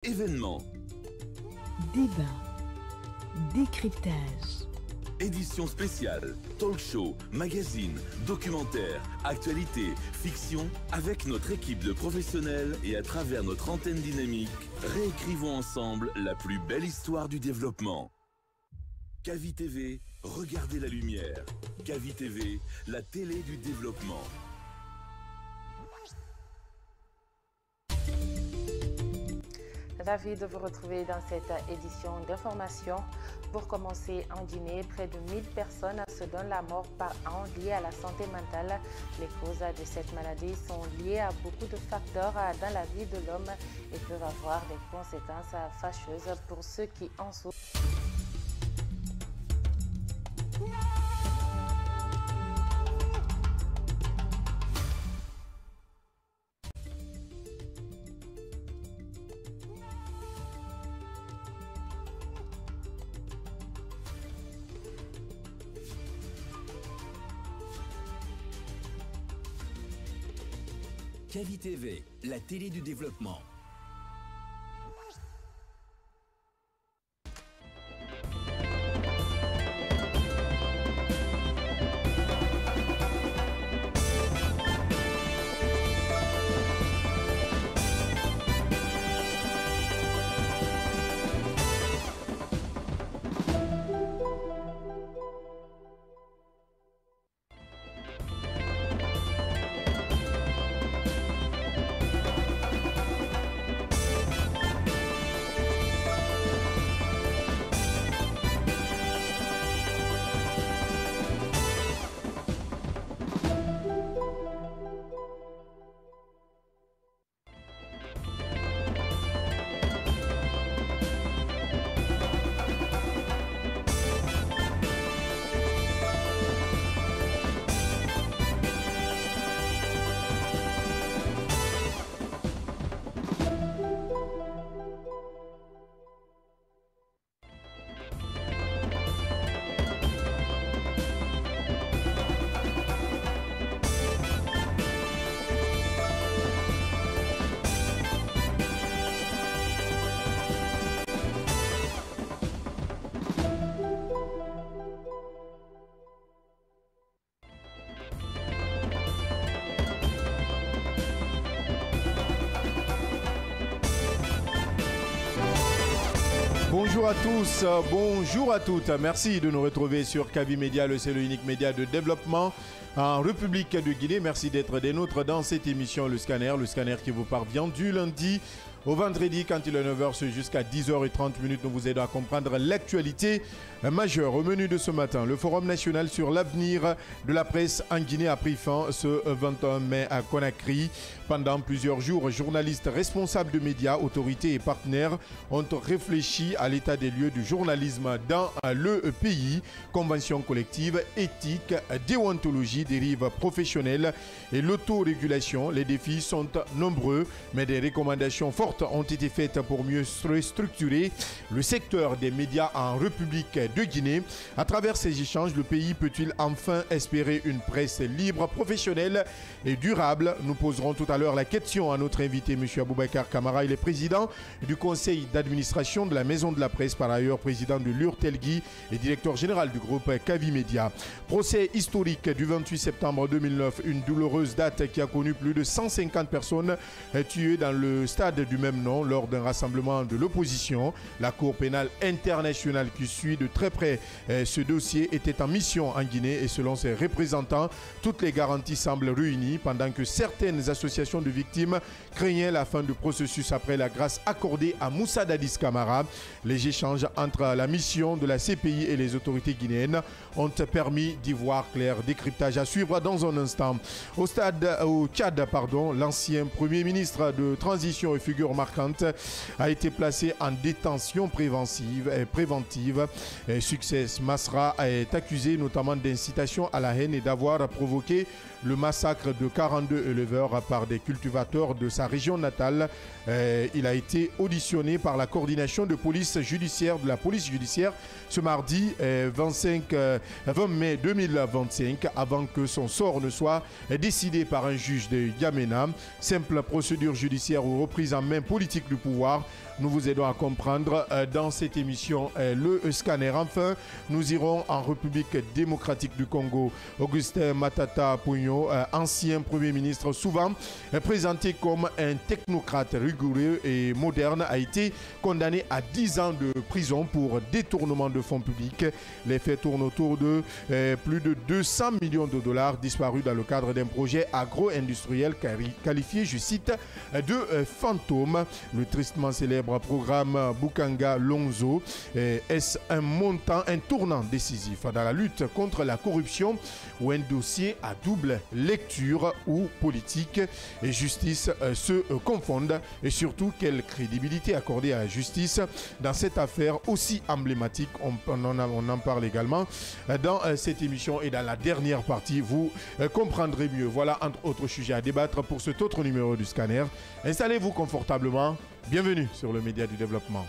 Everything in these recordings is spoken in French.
événements, débat, décryptage, édition spéciale, talk show, magazine, documentaire, actualité, fiction. Avec notre équipe de professionnels et à travers notre antenne dynamique, réécrivons ensemble la plus belle histoire du développement. Kavi TV, regardez la lumière. Kavi TV, la télé du développement. Ravi de vous retrouver dans cette édition d'information. Pour commencer, en Guinée, près de 1000 personnes se donnent la mort par an liées à la santé mentale. Les causes de cette maladie sont liées à beaucoup de facteurs dans la vie de l'homme et peuvent avoir des conséquences fâcheuses pour ceux qui en souffrent. Kavi TV, la télé du développement. Bonjour à tous, bonjour à toutes. Merci de nous retrouver sur Kavi Média, le seul et unique média de développement en République de Guinée. Merci d'être des nôtres dans cette émission Le Scanner qui vous parvient du lundi au vendredi quand il est 9h jusqu'à 10h30. Nous vous aidons à comprendre l'actualité majeure. Au menu de ce matin, le Forum national sur l'avenir de la presse en Guinée a pris fin ce 21 mai à Conakry. Pendant plusieurs jours, journalistes responsables de médias, autorités et partenaires ont réfléchi à l'état des lieux du journalisme dans le pays. Convention collective, éthique, déontologie, dérives professionnelles et l'autorégulation. Les défis sont nombreux, mais des recommandations fortes ont été faites pour mieux structurer le secteur des médias en République de Guinée. À travers ces échanges, le pays peut-il enfin espérer une presse libre, professionnelle et durable? Nous poserons tout à l'heure la question à notre invité, M. Aboubacar Kamara. Il est président du conseil d'administration de la Maison de la Presse, par ailleurs président de l'URTELGUI et directeur général du groupe Kavi Média. Procès historique du 28 septembre 2009, une douloureuse date qui a connu plus de 150 personnes tuées dans le stade du même nom lors d'un rassemblement de l'opposition. La Cour pénale internationale qui suit de très près ce dossier était en mission en Guinée et selon ses représentants, toutes les garanties semblent réunies pendant que certaines associations de victimes craignaient la fin du processus après la grâce accordée à Moussa Dadis Camara. Les échanges entre la mission de la CPI et les autorités guinéennes ont permis d'y voir clair. Décryptage à suivre dans un instant. Au Tchad, l'ancien premier ministre de transition et figure marquante a été placé en détention préventive. Succès Masra est accusé notamment d'incitation à la haine et d'avoir provoqué le massacre de 42 éleveurs par des cultivateurs de sa région natale. Il a été auditionné par la coordination de police judiciaire de la police judiciaire ce mardi 20 mai 2025 avant que son sort ne soit décidé par un juge de Yamena. Simple procédure judiciaire ou reprise en main politique du pouvoir. Nous vous aidons à comprendre dans cette émission le scanner. Enfin, nous irons en République démocratique du Congo. Augustin Matata Ponyo, ancien Premier ministre, souvent présenté comme un technocrate rigoureux et moderne, a été condamné à 10 ans de prison pour détournement de fonds publics. Les faits tournent autour de plus de 200 millions de dollars disparus dans le cadre d'un projet agro-industriel qualifié, je cite, de fantôme. Le tristement célèbre programme Bukanga Lonzo est un tournant décisif dans la lutte contre la corruption ou un dossier à double lecture où politique et justice se confondent, et surtout quelle crédibilité accorder à la justice dans cette affaire aussi emblématique. On en parle également dans cette émission, et dans la dernière partie vous comprendrez mieux. Voilà entre autres sujets à débattre pour cet autre numéro du scanner. Installez-vous confortablement. Bienvenue sur le Média du Développement.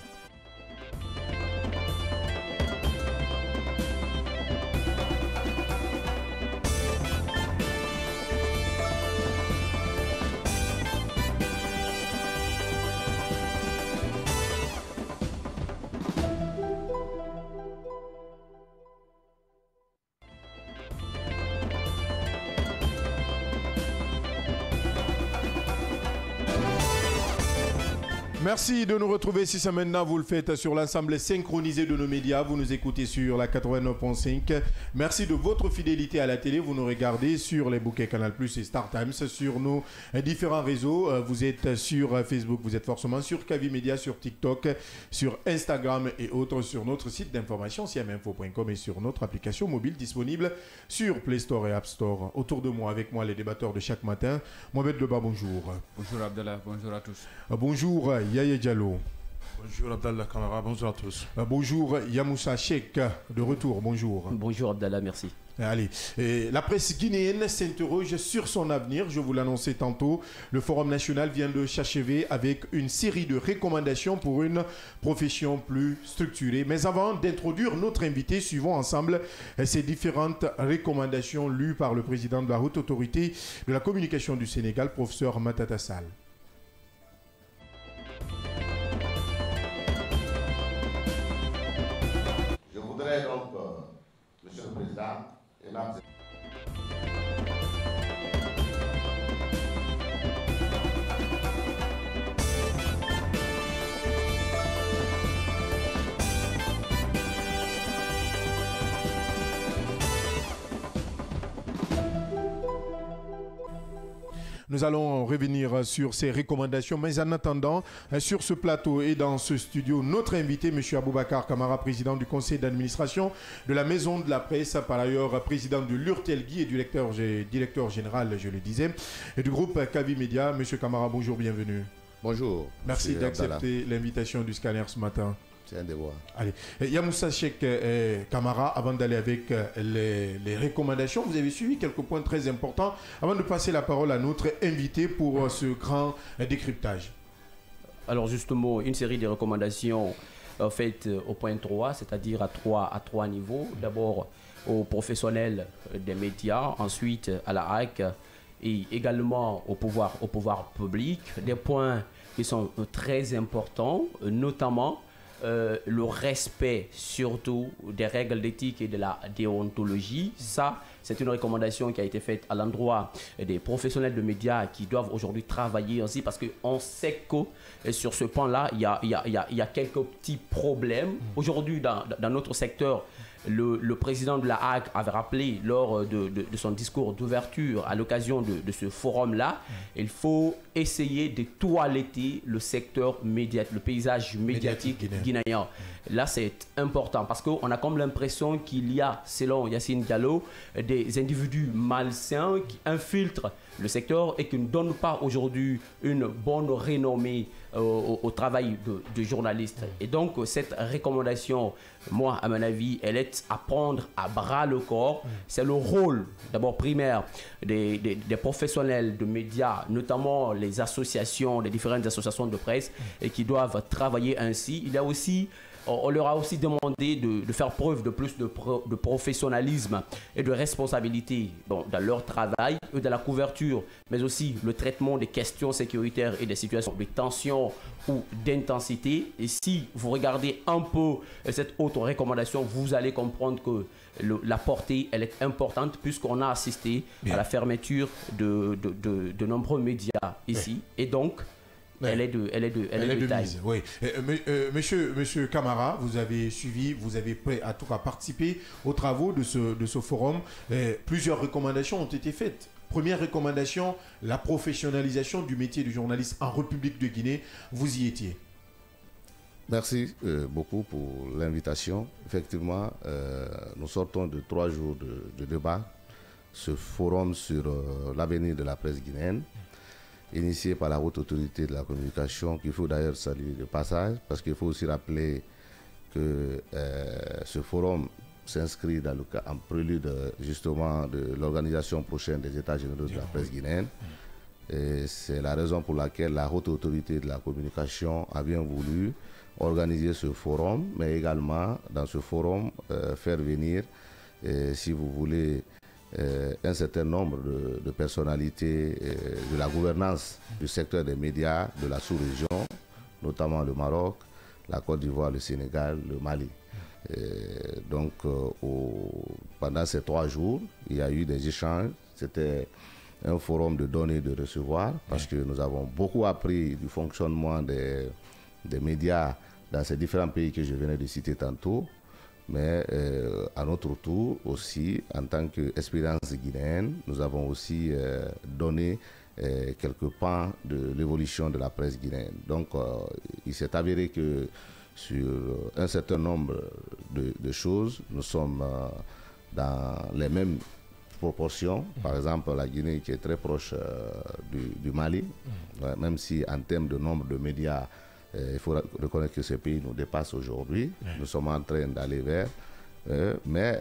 Merci de nous retrouver. Si c'est maintenant, vous le faites sur l'ensemble synchronisé de nos médias. Vous nous écoutez sur la 89.5. Merci de votre fidélité à la télé. Vous nous regardez sur les bouquets Canal Plus et Star Times, sur nos différents réseaux. Vous êtes sur Facebook, vous êtes forcément sur Kavi Media, sur TikTok, sur Instagram et autres, sur notre site d'information cmfo.com et sur notre application mobile disponible sur Play Store et App Store. Autour de moi, avec moi, les débatteurs de chaque matin. Mohamed Deba, bonjour. Bonjour Abdallah, bonjour à tous. Bonjour Yaya Diallo. Bonjour Abdallah Kamara, bonjour à tous. Bonjour Yamoussa Cheikh, de retour, bonjour. Bonjour Abdallah, merci. Allez, la presse guinéenne s'interroge sur son avenir, je vous l'annonçais tantôt. Le Forum national vient de s'achever avec une série de recommandations pour une profession plus structurée. Mais avant d'introduire notre invité, suivons ensemble ces différentes recommandations lues par le président de la Haute Autorité de la Communication du Sénégal, professeur Matata Sall. Je voudrais donc, Monsieur le Président, et là, Nous allons revenir sur ces recommandations, mais en attendant, sur ce plateau et dans ce studio, notre invité, M. Aboubacar Kamara, président du conseil d'administration de la Maison de la Presse, par ailleurs président de l'URTELGUI et directeur général, je le disais, et du groupe Kavi Media. M. Kamara, bonjour, bienvenue. bonjour. Merci d'accepter l'invitation du scanner ce matin. C'est un devoir. Allez, Yamoussa Cheikh Kamara, avant d'aller avec les recommandations, vous avez suivi quelques points très importants avant de passer la parole à notre invité pour ce grand décryptage. Alors justement, une série de recommandations faites au point 3, c'est-à-dire à trois niveaux. D'abord aux professionnels des médias, ensuite à la HAC et également au pouvoir public. Des points qui sont très importants, notamment le respect surtout des règles d'éthique et de la déontologie. Ça, c'est une recommandation qui a été faite à l'endroit des professionnels de médias qui doivent aujourd'hui travailler ainsi, parce qu'on sait que sur ce point-là, il y a quelques petits problèmes. Aujourd'hui, dans notre secteur, le président de la HAC avait rappelé lors de son discours d'ouverture à l'occasion de ce forum-là, il faut essayer de toiletter le secteur médiatique, le paysage médiatique guinéen. Là, c'est important parce qu'on a comme l'impression qu'il y a, selon Yacine Diallo, des individus malsains qui infiltrent le secteur et qui ne donnent pas aujourd'hui une bonne renommée au travail de journalistes. Et donc, cette recommandation, moi, à mon avis, elle est fait à prendre à bras le corps. C'est le rôle, d'abord primaire, des professionnels de médias, notamment les associations, les différentes associations de presse, et qui doivent travailler ainsi. Il y a aussi, on leur a aussi demandé de faire preuve de plus de professionnalisme et de responsabilité dans leur travail et dans la couverture, mais aussi le traitement des questions sécuritaires et des situations de tension ou d'intensité. Et si vous regardez un peu cette autre recommandation, vous allez comprendre que la portée, elle est importante, puisqu'on a assisté à la fermeture de nombreux médias ici. Et donc, elle est de taille. mise, oui. Monsieur Camara, vous avez suivi, vous avez prêt à tout cas participé aux travaux de ce forum. Plusieurs recommandations ont été faites. Première recommandation, la professionnalisation du métier de journaliste en République de Guinée. Vous y étiez. Merci beaucoup pour l'invitation. Effectivement, nous sortons de 3 jours de débat. Ce forum sur l'avenir de la presse guinéenne, initié par la Haute Autorité de la Communication, qu'il faut d'ailleurs saluer de passage, parce qu'il faut aussi rappeler que ce forum s'inscrit en prélude justement de l'organisation prochaine des États généraux de la presse guinéenne. Et c'est la raison pour laquelle la Haute Autorité de la Communication a bien voulu organiser ce forum, mais également dans ce forum faire venir, si vous voulez, un certain nombre de personnalités de la gouvernance du secteur des médias de la sous-région, notamment le Maroc, la Côte d'Ivoire, le Sénégal, le Mali. Donc, pendant ces 3 jours, il y a eu des échanges. C'était un forum de donner et de recevoir, parce que nous avons beaucoup appris du fonctionnement des médias dans ces différents pays que je venais de citer tantôt. Mais à notre tour aussi, en tant qu'expérience guinéenne, nous avons aussi donné quelques pans de l'évolution de la presse guinéenne. Donc, il s'est avéré que sur un certain nombre de choses, nous sommes dans les mêmes proportions. Par exemple, la Guinée qui est très proche du Mali, même si en termes de nombre de médias, il faut reconnaître que ce pays nous dépasse aujourd'hui. Nous sommes en train d'aller vers. Mais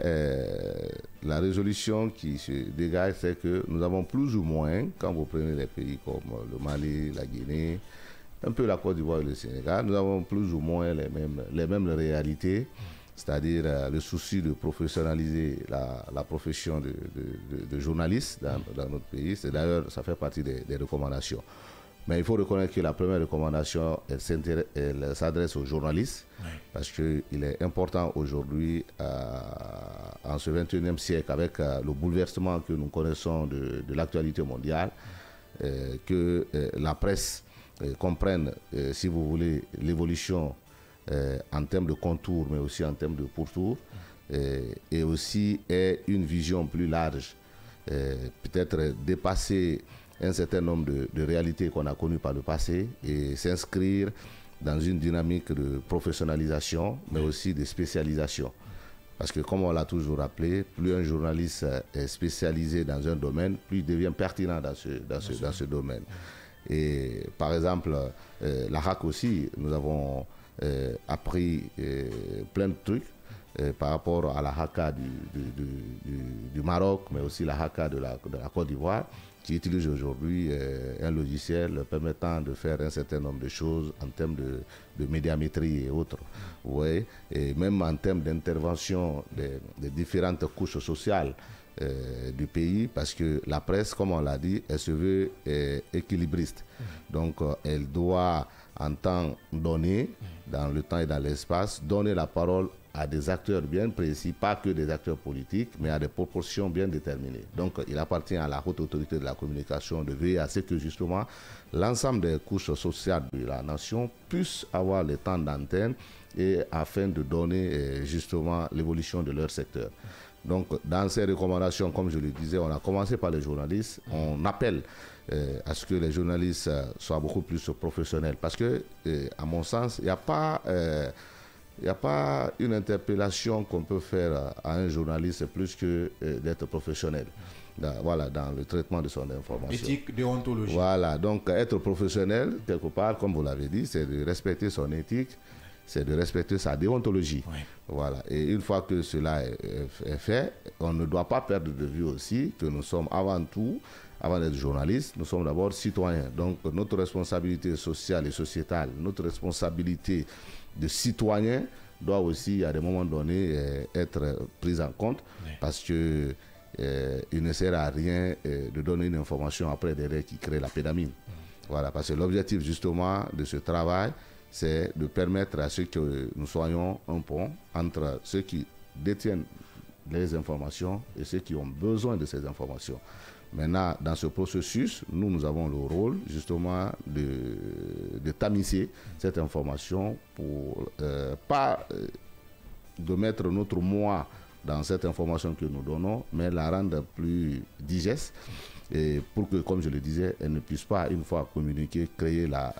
la résolution qui se dégage, c'est que nous avons plus ou moins, quand vous prenez les pays comme le Mali, la Guinée, un peu la Côte d'Ivoire et le Sénégal, nous avons plus ou moins les mêmes réalités, c'est-à-dire le souci de professionnaliser la profession de journaliste dans notre pays. C'est d'ailleurs, ça fait partie des recommandations. Mais il faut reconnaître que la première recommandation, elle s'adresse aux journalistes, parce qu'il est important aujourd'hui, en ce 21e siècle, avec le bouleversement que nous connaissons de l'actualité mondiale, que la presse comprenne, si vous voulez, l'évolution en termes de contours, mais aussi en termes de pourtours, et aussi ait une vision plus large, peut-être dépasser un certain nombre de réalités qu'on a connues par le passé et s'inscrire dans une dynamique de professionnalisation, mais aussi de spécialisation. Parce que comme on l'a toujours rappelé, plus un journaliste est spécialisé dans un domaine, plus il devient pertinent dans ce domaine. Et par exemple, la HAC aussi, nous avons appris plein de trucs par rapport à la HACA du Maroc, mais aussi la HACA de la Côte d'Ivoire, qui utilise aujourd'hui un logiciel permettant de faire un certain nombre de choses en termes de médiamétrie et autres. Vous voyez, et même en termes d'intervention des différentes couches sociales du pays, parce que la presse, comme on l'a dit, elle se veut équilibriste. Donc, elle doit, en temps donné, dans le temps et dans l'espace, donner la parole à des acteurs bien précis, pas que des acteurs politiques, mais à des proportions bien déterminées. Donc, il appartient à la Haute Autorité de la Communication de veiller à ce que, justement, l'ensemble des couches sociales de la nation puissent avoir le temps d'antenne et afin de donner, justement, l'évolution de leur secteur. Donc, dans ces recommandations, comme je le disais, on a commencé par les journalistes. On appelle à ce que les journalistes soient beaucoup plus professionnels. Parce que, à mon sens, il n'y a pas une interpellation qu'on peut faire à un journaliste plus que d'être professionnel. Dans le traitement de son information. Éthique, déontologie. Voilà, donc être professionnel, quelque part, comme vous l'avez dit, c'est de respecter son éthique, c'est de respecter sa déontologie. Oui. Voilà. Et une fois que cela est fait, on ne doit pas perdre de vue aussi que nous sommes avant tout, avant d'être journalistes, nous sommes d'abord citoyens. Donc notre responsabilité sociale et sociétale, notre responsabilité de citoyen doit aussi, à des moments donnés, être prise en compte, parce que il ne sert à rien de donner une information après derrière qui crée la pédamine. Voilà, parce que l'objectif justement de ce travail, c'est de permettre à ceux que nous soyons un pont entre ceux qui détiennent les informations et ceux qui ont besoin de ces informations. Maintenant, dans ce processus, nous avons le rôle justement de tamiser cette information pour pas de mettre notre moi dans cette information que nous donnons, mais la rendre plus digeste et pour que, comme je le disais, elle ne puisse pas, une fois communiquer, créer la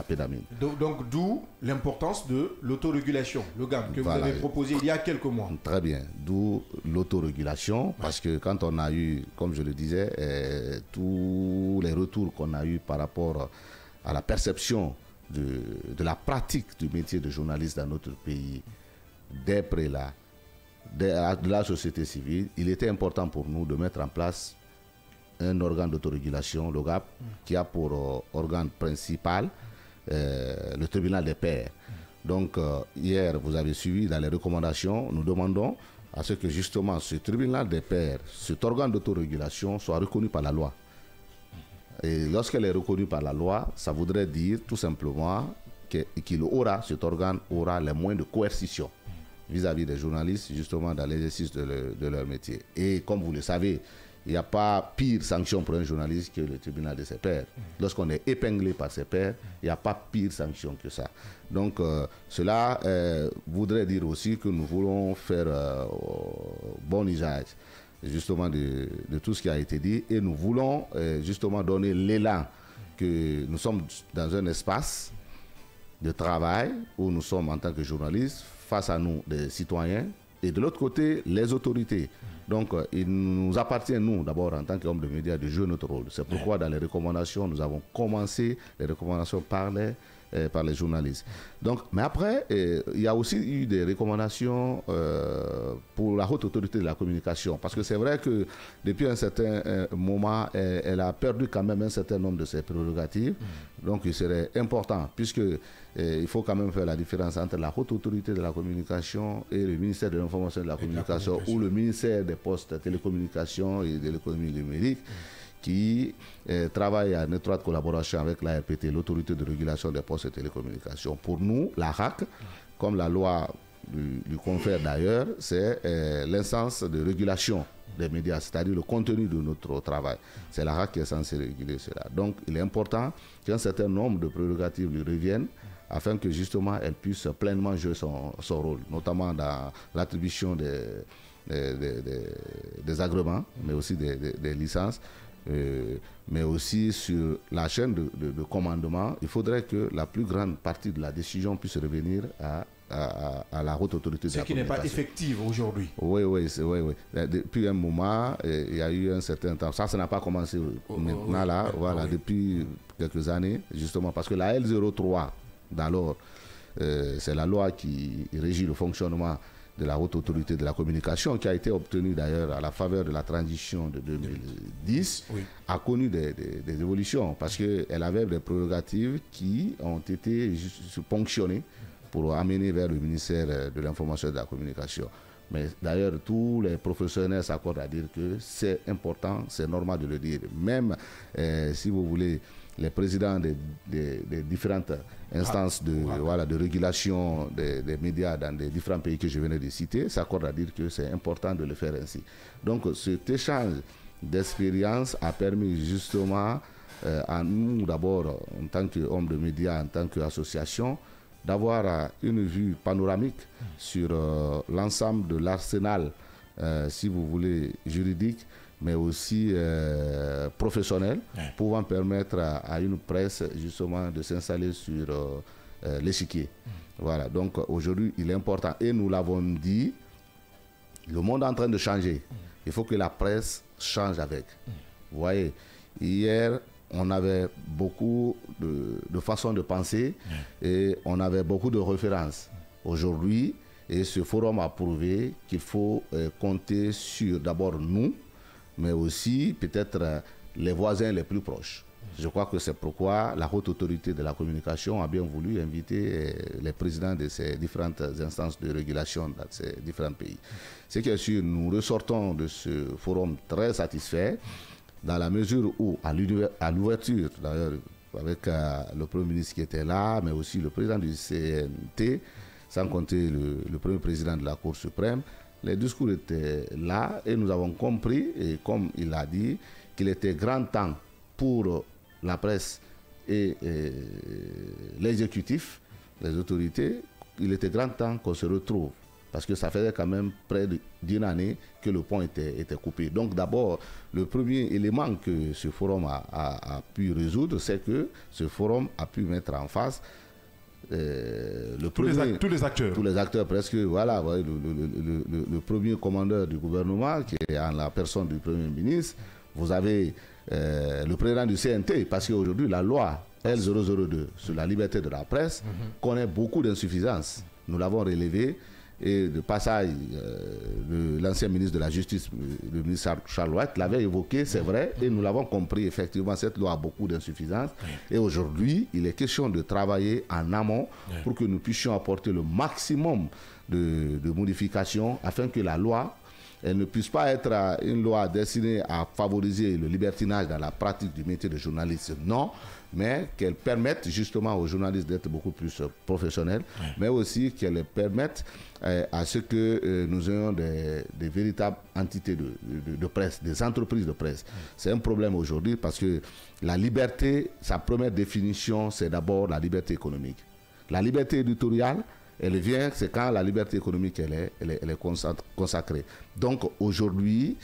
pédamine. Donc d'où l'importance de l'autorégulation, le GAM, que Voilà. vous avez proposé il y a quelques mois. Très bien, d'où l'autorégulation, parce que quand on a eu, comme je le disais, tous les retours qu'on a eu par rapport à la perception de la pratique du métier de journaliste dans notre pays, des prélats, de la société civile, il était important pour nous de mettre en place un organe d'autorégulation, le GAP, qui a pour organe principal le tribunal des pairs. Donc, hier, vous avez suivi dans les recommandations, nous demandons à ce que justement ce tribunal des pairs, cet organe d'autorégulation, soit reconnu par la loi. Et lorsqu'elle est reconnue par la loi, ça voudrait dire tout simplement cet organe aura les moyens de coercition vis-à-vis des journalistes, justement dans l'exercice de leur métier. Et comme vous le savez, il n'y a pas pire sanction pour un journaliste que le tribunal de ses pairs. Lorsqu'on est épinglé par ses pairs, il n'y a pas pire sanction que ça. Donc cela voudrait dire aussi que nous voulons faire bon usage justement de tout ce qui a été dit, et nous voulons justement donner l'élan que nous sommes dans un espace de travail où nous sommes en tant que journalistes, face à nous des citoyens, et de l'autre côté les autorités. Donc il nous appartient, nous d'abord en tant qu'hommes de médias, de jouer notre rôle. C'est pourquoi dans les recommandations, nous avons commencé les recommandations par les journalistes. Donc, mais après, il y a aussi eu des recommandations pour la haute autorité de la communication, parce que c'est vrai que depuis un certain moment, elle a perdu quand même un certain nombre de ses prérogatives. Donc il serait important, puisque il faut quand même faire la différence entre la haute autorité de la communication et le ministère de l'information et de la communication, ou le ministère des postes, télécommunications et de l'économie numérique, qui travaille en étroite collaboration avec la RPT, l'autorité de régulation des postes et télécommunications. Pour nous, la RAC, comme la loi lui confère d'ailleurs, c'est l'instance de régulation des médias, c'est-à-dire le contenu de notre travail. C'est la RAC qui est censée réguler cela. Donc, il est important qu'un certain nombre de prérogatives lui reviennent, afin que justement elle puisse pleinement jouer son rôle, notamment dans l'attribution des agréments, mais aussi des licences, mais aussi sur la chaîne de commandement. Il faudrait que la plus grande partie de la décision puisse revenir à la haute autorité de la communication. Ce qui n'est pas effectif aujourd'hui. Oui. Depuis un moment, il y a eu un certain temps. Ça n'a pas commencé maintenant, là, voilà, depuis quelques années, justement, parce que la L03, d'alors, c'est la loi qui régit le fonctionnement de la haute autorité de la communication, qui a été obtenue d'ailleurs à la faveur de la transition de 2010, a connu des évolutions, parce qu'elle avait des prérogatives qui ont été ponctionnées pour amener vers le ministère de l'information et de la communication. Mais d'ailleurs, tous les professionnels s'accordent à dire que c'est important, c'est normal de le dire. Même si vous voulez, les présidents des différentes instances de régulation des médias dans les différents pays que je venais de citer s'accordent à dire que c'est important de le faire ainsi. Donc cet échange d'expérience a permis justement à nous d'abord, en tant qu'hommes de médias, en tant qu'association, d'avoir une vue panoramique sur l'ensemble de l'arsenal, si vous voulez, juridique, mais aussi professionnel, pouvant permettre à une presse justement de s'installer sur l'échiquier. Voilà, donc aujourd'hui il est important, et nous l'avons dit, le monde est en train de changer. Il faut que la presse change avec. Vous voyez, hier on avait beaucoup de façons de penser et on avait beaucoup de références. Aujourd'hui, et ce forum a prouvé qu'il faut compter sur d'abord nous, mais aussi peut-être les voisins les plus proches. Je crois que c'est pourquoi la haute autorité de la communication a bien voulu inviter les présidents de ces différentes instances de régulation dans ces différents pays. C'est que sûr, nous ressortons de ce forum très satisfaits, dans la mesure où, à l'ouverture, d'ailleurs, avec le Premier ministre qui était là, mais aussi le président du CNT, sans compter le premier président de la Cour suprême, les discours étaient là et nous avons compris, et comme il l'a dit, qu'il était grand temps pour la presse et l'exécutif, les autorités, il était grand temps qu'on se retrouve. Parce que ça faisait quand même près d'une année que le pont était coupé. Donc d'abord, le premier élément que ce forum a pu résoudre, c'est que ce forum a pu mettre en face tous les acteurs presque, voilà, le premier commandeur du gouvernement, qui est en la personne du Premier ministre. Vous avez le président du CNT, parce qu'aujourd'hui, la loi L002 sur la liberté de la presse connaît beaucoup d'insuffisances. Nous l'avons relevé. Et de passage, l'ancien ministre de la Justice, le ministre Charles White, l'avait évoqué, c'est vrai, et nous l'avons compris, effectivement, cette loi a beaucoup d'insuffisances. Et aujourd'hui, il est question de travailler en amont pour que nous puissions apporter le maximum de modifications afin que la loi, elle ne puisse pas être une loi destinée à favoriser le libertinage dans la pratique du métier de journaliste, non, mais qu'elle permette justement aux journalistes d'être beaucoup plus professionnels, mais aussi qu'elle permette à ce que nous ayons des véritables entités de presse, des entreprises de presse. C'est un problème aujourd'hui parce que la liberté, sa première définition, c'est d'abord la liberté économique. La liberté éditoriale, elle vient, c'est quand la liberté économique elle est consacrée. Donc aujourd'hui,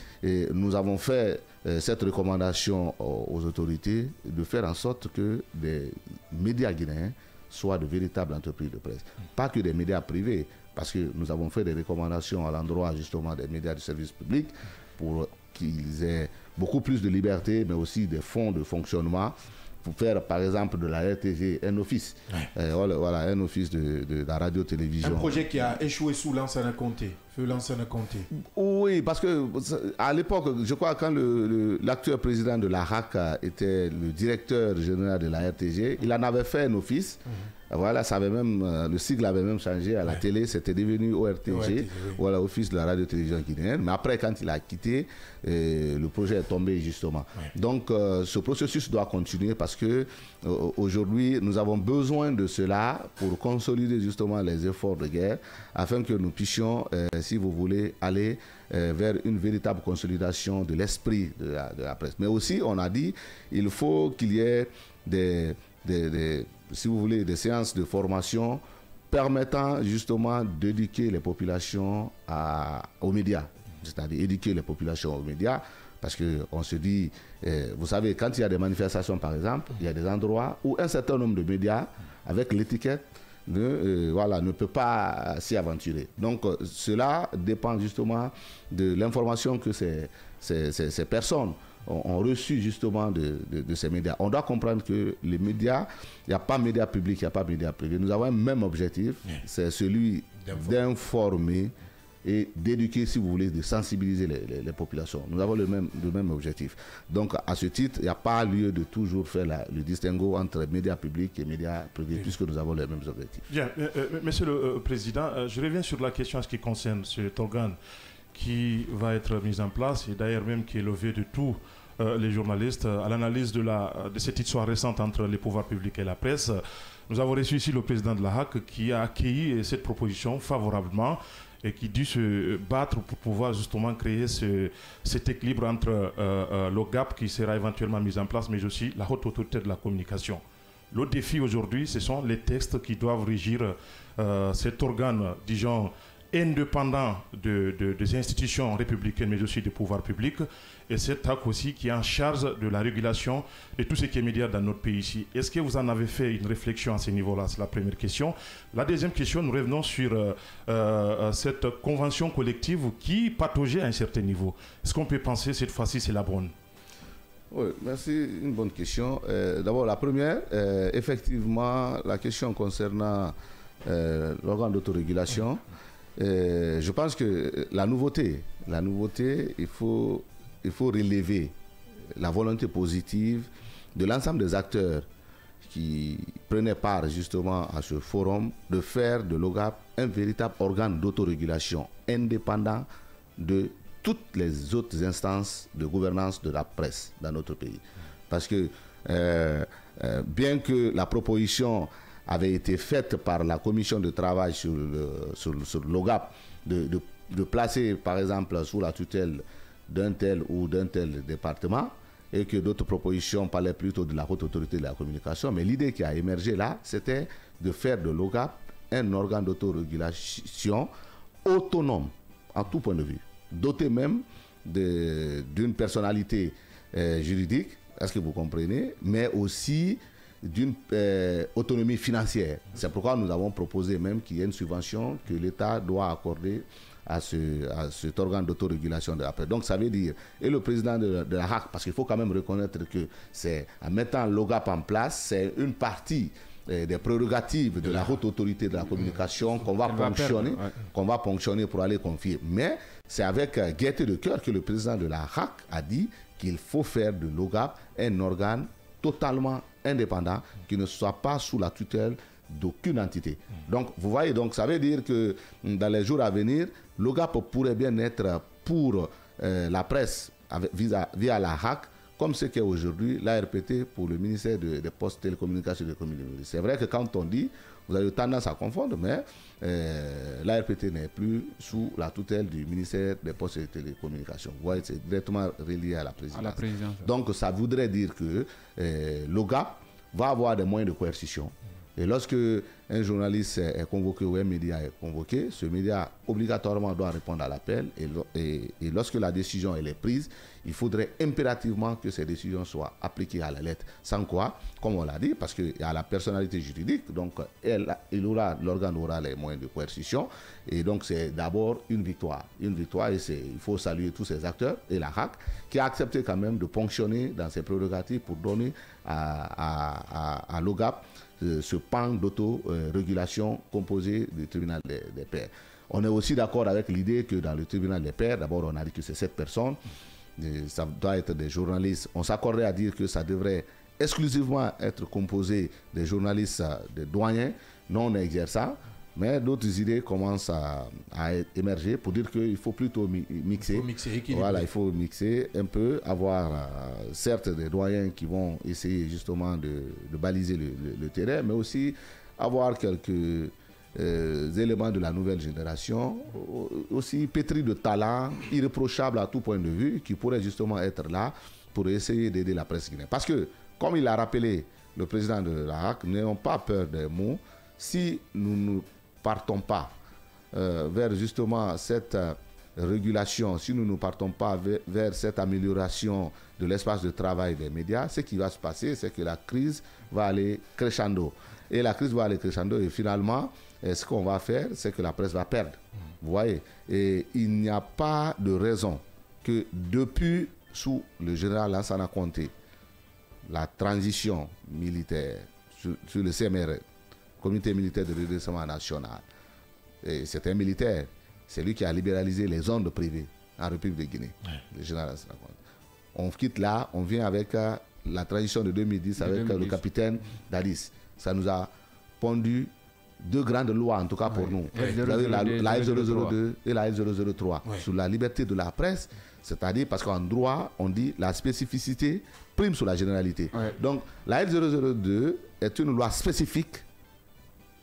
nous avons fait cette recommandation aux autorités de faire en sorte que des médias guinéens soient de véritables entreprises de presse. Pas que des médias privés, parce que nous avons fait des recommandations à l'endroit justement des médias du service public pour qu'ils aient beaucoup plus de liberté, mais aussi des fonds de fonctionnement pour faire par exemple de la RTV un office, voilà, un office de la radio-télévision. Un projet qui a échoué sous Lansana Conté, feu Lansana Conté. Oui, parce que à l'époque, je crois quand l'actuel président de la RAC était le directeur général de la RTG, il en avait fait un office. Voilà, ça avait même, le sigle avait même changé à la télé, c'était devenu ORTG, voilà, Office de la radio-télévision guinéenne. Mais après, quand il a quitté, le projet est tombé justement. Donc, ce processus doit continuer parce que aujourd'hui, nous avons besoin de cela pour consolider justement les efforts de guerre, afin que nous puissions, si vous voulez, aller vers une véritable consolidation de l'esprit de la presse. Mais aussi, on a dit, il faut qu'il y ait si vous voulez, des séances de formation permettant justement d'éduquer les populations aux médias, c'est-à-dire éduquer les populations aux médias, parce qu'on se dit, vous savez, quand il y a des manifestations par exemple, il y a des endroits où un certain nombre de médias, avec l'étiquette, ne peut pas s'y aventurer. Donc cela dépend justement de l'information que ces personnes ont reçu justement de ces médias. On doit comprendre que les médias, il n'y a pas médias publics, il n'y a pas médias privés. Nous avons un même objectif, c'est celui d'informer et d'éduquer, si vous voulez, de sensibiliser les populations. Nous avons le même objectif. Donc, à ce titre, il n'y a pas lieu de toujours faire le distinguo entre médias publics et médias privés, puisque nous avons les mêmes objectifs. Bien, Monsieur le Président, je reviens sur la question en ce qui concerne cet organe qui va être mis en place, et d'ailleurs même qui est levé de tous les journalistes, à l'analyse de cette histoire récente entre les pouvoirs publics et la presse. Nous avons reçu ici le président de la HAC qui a accueilli cette proposition favorablement et qui dut se battre pour pouvoir justement créer cet équilibre entre le GAP qui sera éventuellement mis en place, mais aussi la haute autorité de la communication. Le défi aujourd'hui, ce sont les textes qui doivent régir cet organe, disons, indépendant des institutions républicaines, mais aussi des pouvoirs publics, et cet acte aussi qui est en charge de la régulation de tout ce qui est médias dans notre pays ici. Est-ce que vous en avez fait une réflexion à ce niveau-là? C'est la première question. La deuxième question, nous revenons sur cette convention collective qui pataugeait à un certain niveau. Est-ce qu'on peut penser cette fois-ci c'est la bonne? Oui, merci. Une bonne question. D'abord, la première, effectivement, la question concernant l'organe d'autorégulation. Je pense que la nouveauté, il faut relever la volonté positive de l'ensemble des acteurs qui prenaient part justement à ce forum de faire de l'OGAP un véritable organe d'autorégulation indépendant de toutes les autres instances de gouvernance de la presse dans notre pays. Parce que bien que la proposition avait été faite par la commission de travail sur l'OGAP de placer par exemple sous la tutelle d'un tel ou d'un tel département, et que d'autres propositions parlaient plutôt de la haute autorité de la communication, mais l'idée qui a émergé là, c'était de faire de l'OGAP un organe d'autorégulation autonome en tout point de vue, doté même d'une personnalité juridique, est-ce que vous comprenez, mais aussi d'une autonomie financière. C'est pourquoi nous avons proposé même qu'il y ait une subvention que l'État doit accorder à cet organe d'autorégulation de la presse. Donc ça veut dire, et le président de la HAC, parce qu'il faut quand même reconnaître que c'est en mettant l'OGAP en place, c'est une partie des prérogatives de la haute autorité de la communication qu'on va ponctionner pour aller confier. Mais c'est avec gaieté de cœur que le président de la HAC a dit qu'il faut faire de l'OGAP un organe totalement indépendant, qui ne soit pas sous la tutelle d'aucune entité. Donc, vous voyez, donc ça veut dire que dans les jours à venir, l'OGAP pourrait bien être pour la presse via la HAC, comme ce qu'est aujourd'hui l'ARPT pour le ministère des Postes, Télécommunications et des Communications. C'est vrai que quand on dit, vous avez tendance à confondre, mais l'ARPT n'est plus sous la tutelle du ministère des Postes et des Télécommunications. Vous voyez, c'est directement relié à la présidence. Donc, ça voudrait dire que l'OGAP va avoir des moyens de coercition. Et lorsque un journaliste est convoqué ou un média est convoqué, ce média obligatoirement doit répondre à l'appel. Et lorsque la décision elle est prise, il faudrait impérativement que ces décisions soient appliquées à la lettre. Sans quoi, comme on l'a dit, parce qu'il y a la personnalité juridique, donc l'organe aura les moyens de coercition. Et donc c'est d'abord une victoire. Une victoire, et il faut saluer tous ces acteurs et la HAC qui a accepté quand même de ponctionner dans ses prérogatives pour donner à l'OGAP ce pan d'autorégulation composé du tribunal des pairs. On est aussi d'accord avec l'idée que dans le tribunal des pairs, d'abord on a dit que c'est 7 personnes, ça doit être des journalistes. On s'accorderait à dire que ça devrait exclusivement être composé des journalistes, des doyens non exerçants, mais d'autres idées commencent à émerger pour dire qu'il faut plutôt mixer. Voilà, il faut mixer un peu, avoir certes des doyens qui vont essayer justement de baliser le terrain, mais aussi avoir quelques éléments de la nouvelle génération, aussi pétris de talent, irréprochables à tout point de vue, qui pourraient justement être là pour essayer d'aider la presse guinéenne. Parce que, comme il l'a rappelé le président de la HAC, n'ayons pas peur des mots. Si nous ne partons pas vers justement cette régulation, si nous ne partons pas vers cette amélioration de l'espace de travail des médias, ce qui va se passer, c'est que la crise va aller crescendo. Et la crise va aller crescendo et finalement, ce qu'on va faire, c'est que la presse va perdre. Vous voyez? Et il n'y a pas de raison que depuis, sous le général Lansana Conté, la transition militaire sur le CMR, Comité militaire de redressement national. Et c'est un militaire, c'est lui qui a libéralisé les zones privées en République de Guinée. Le général. On quitte là, on vient avec la transition de 2010 avec le capitaine Dadis. Ça nous a pondu deux grandes lois, en tout cas pour nous. La L002 et la L003 sur la liberté de la presse, c'est-à-dire parce qu'en droit, on dit la spécificité prime sur la généralité. Donc la L002 est une loi spécifique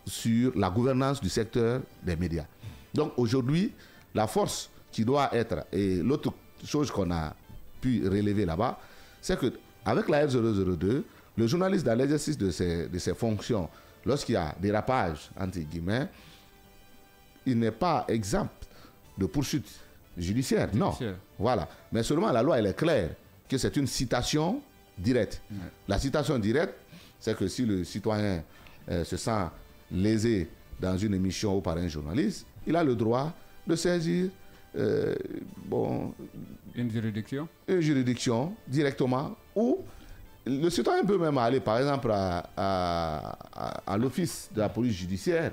sur la gouvernance du secteur des médias. Donc aujourd'hui, la force qui doit être, et l'autre chose qu'on a pu relever là-bas, c'est qu'avec la R002, le journaliste dans l'exercice de ses fonctions, lorsqu'il y a dérapage, entre guillemets, il n'est pas exempt de poursuite judiciaire. Non. Voilà. Mais seulement la loi, elle est claire, que c'est une citation directe. La citation directe, c'est que si le citoyen se sent lésé dans une émission ou par un journaliste, il a le droit de saisir une juridiction directement ou le citoyen peut même aller, par exemple, à l'office de la police judiciaire.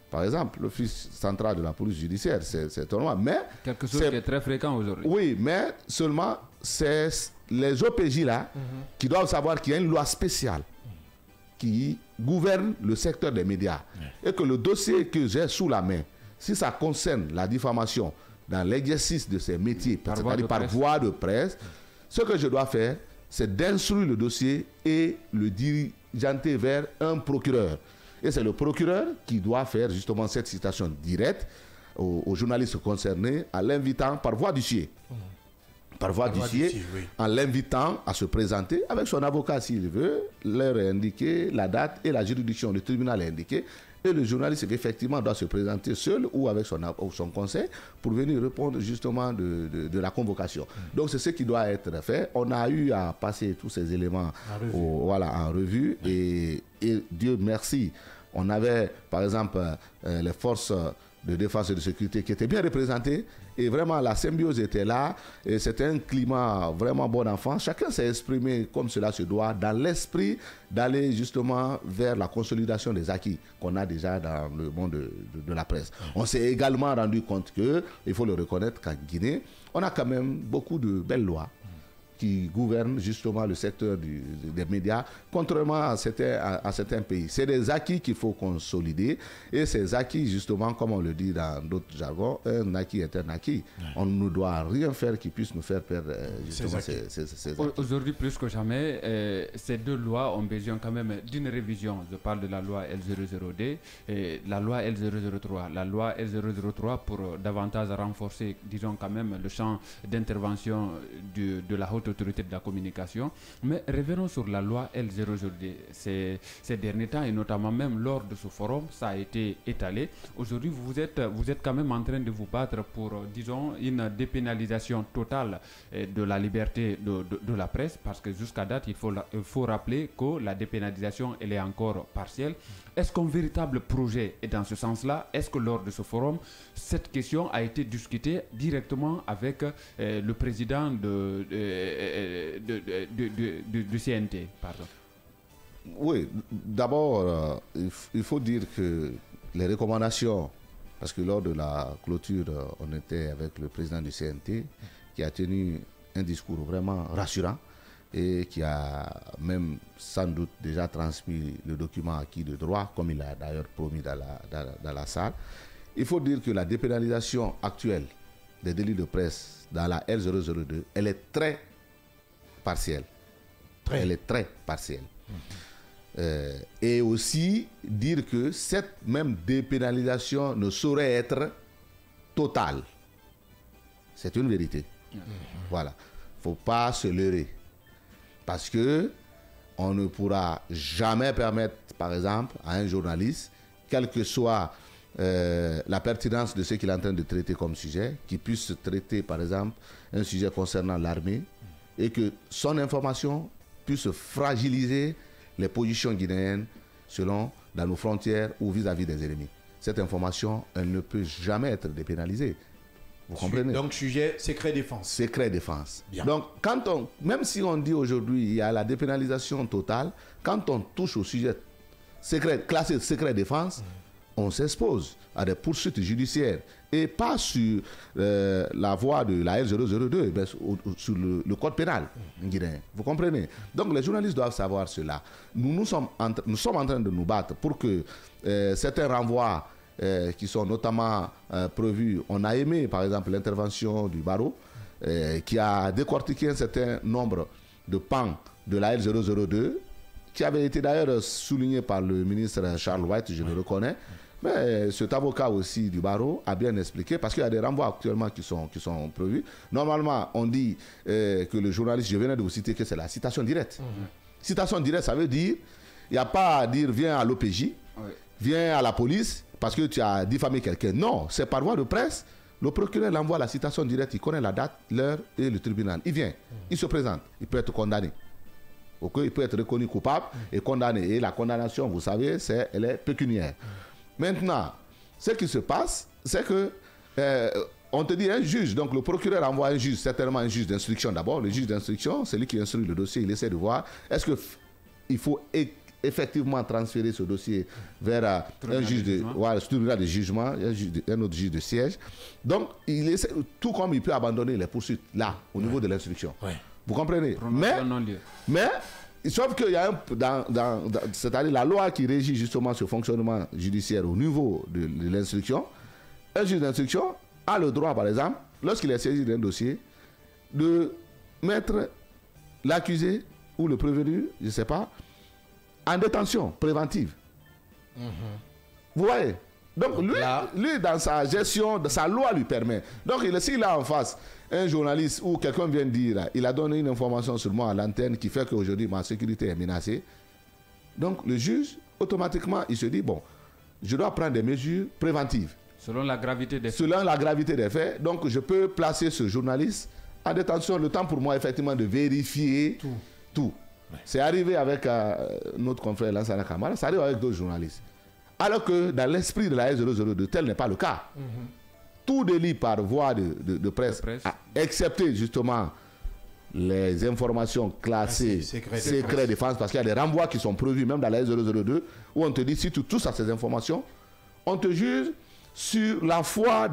Par exemple, l'office central de la police judiciaire, c'est normal. Mais quelque chose qui est très fréquent aujourd'hui. Oui, mais seulement c'est les OPJ là qui doivent savoir qu'il y a une loi spéciale qui gouverne le secteur des médias. Et que le dossier que j'ai sous la main, si ça concerne la diffamation dans l'exercice de ces métiers, c'est-à-dire par voie de presse, ce que je dois faire, c'est d'instruire le dossier et le diligenter vers un procureur. Et c'est le procureur qui doit faire justement cette citation directe aux journalistes concernés en l'invitant par voie d'huissier. Par voie d'huissier, oui. En l'invitant à se présenter avec son avocat s'il veut, l'heure est indiquée, la date et la juridiction du tribunal est indiquée. Et le journaliste effectivement doit se présenter seul ou avec son conseil pour venir répondre justement de la convocation. Donc c'est ce qui doit être fait. On a eu à passer tous ces éléments en revue et Dieu merci. On avait par exemple les forces de défense et de sécurité qui étaient bien représentées et vraiment la symbiose était là et c'était un climat vraiment bon enfant. Chacun s'est exprimé comme cela se doit dans l'esprit d'aller justement vers la consolidation des acquis qu'on a déjà dans le monde de la presse. On s'est également rendu compte que, il faut le reconnaître qu'en Guinée, on a quand même beaucoup de belles lois qui gouvernent justement le secteur des médias, contrairement à certains pays. C'est des acquis qu'il faut consolider et ces acquis, justement, comme on le dit dans d'autres jargons, un acquis est un acquis. On ne doit rien faire qui puisse nous faire perdre justement ces acquis. Aujourd'hui, plus que jamais, ces deux lois ont besoin quand même d'une révision. Je parle de la loi L00D et la loi L003. La loi L003 pour davantage renforcer, disons quand même, le champ d'intervention de la haute autorité de la communication. Mais revenons sur la loi L00D. Ces derniers temps, et notamment même lors de ce forum, ça a été étalé. Aujourd'hui, vous êtes quand même en train de vous battre pour, disons, une dépénalisation totale de la liberté de la presse, parce que jusqu'à date, il faut rappeler que la dépénalisation, elle est encore partielle. Est-ce qu'un véritable projet est dans ce sens-là? Est-ce que lors de ce forum, cette question a été discutée directement avec le président du CNT, pardon? Oui, d'abord, il faut dire que les recommandations, parce que lors de la clôture, on était avec le président du CNT qui a tenu un discours vraiment rassurant et qui a même sans doute déjà transmis le document acquis de droit, comme il a d'ailleurs promis dans la salle. Il faut dire que la dépénalisation actuelle des délits de presse dans la L002, elle est très partielle. Elle est très partielle. Et aussi dire que cette même dépénalisation ne saurait être totale. C'est une vérité. Voilà. Il ne faut pas se leurrer. Parce que on ne pourra jamais permettre, par exemple, à un journaliste, quelle que soit la pertinence de ce qu'il est en train de traiter comme sujet, qu'il puisse traiter, par exemple, un sujet concernant l'armée, et que son information puisse fragiliser les positions guinéennes dans nos frontières ou vis-à-vis des ennemis. Cette information, elle ne peut jamais être dépénalisée. Vous comprenez? Donc, sujet secret défense. Secret défense. Bien. Donc, même si on dit aujourd'hui il y a la dépénalisation totale, quand on touche au sujet classé secret défense, on s'expose à des poursuites judiciaires et pas sur la voie de la L002, mais sur le code pénal guinéen. Vous comprenez? Donc les journalistes doivent savoir cela. Nous sommes en train de nous battre pour que certains renvois qui sont notamment prévus, on a aimé par exemple l'intervention du barreau qui a décortiqué un certain nombre de pans de la L002 qui avait été d'ailleurs souligné par le ministre Charles White, je le reconnais. Mais cet avocat aussi du barreau a bien expliqué, parce qu'il y a des renvois actuellement qui sont prévus. Normalement, on dit que le journaliste, je venais de vous citer, que c'est la citation directe. Citation directe, ça veut dire, il n'y a pas à dire viens à l'OPJ, viens à la police, parce que tu as diffamé quelqu'un. Non, c'est par voie de presse. Le procureur l'envoie la citation directe, il connaît la date, l'heure et le tribunal. Il vient, il se présente, il peut être condamné. Okay? Il peut être reconnu coupable et condamné. Et la condamnation, vous savez, elle est pécuniaire. Maintenant, ce qui se passe, c'est que on te dit un juge, donc le procureur envoie un juge, certainement un juge d'instruction d'abord. Le juge d'instruction, c'est lui qui instruit le dossier, il essaie de voir est-ce qu'il faut effectivement transférer ce dossier vers un juge de jugement, un autre juge de siège. Donc, il essaie, tout comme il peut abandonner les poursuites là, au niveau de l'instruction. Vous comprenez? Mais sauf qu'il y a c'est-à-dire la loi qui régit justement ce fonctionnement judiciaire au niveau de l'instruction. Un juge d'instruction a le droit, par exemple, lorsqu'il est saisi d'un dossier, de mettre l'accusé ou le prévenu, je ne sais pas, en détention préventive. Vous voyez? Donc lui, dans sa gestion, sa loi lui permet. Donc s'il a en face un journaliste ou quelqu'un vient de dire, il a donné une information sur moi à l'antenne qui fait qu'aujourd'hui ma sécurité est menacée. Donc le juge, automatiquement, il se dit, bon, je dois prendre des mesures préventives. Selon la gravité des faits. Selon la gravité des faits. Donc je peux placer ce journaliste en détention, le temps pour moi effectivement de vérifier tout. C'est arrivé avec notre confrère Lansana Kamara, ça arrive avec d'autres journalistes. Alors que dans l'esprit de la S002, tel n'est pas le cas. Tout délit par voie de presse, excepté justement les informations classées secret défense, parce qu'il y a des renvois qui sont prévus même dans la S002, où on te dit si tu touches à ces informations, on te juge sur la foi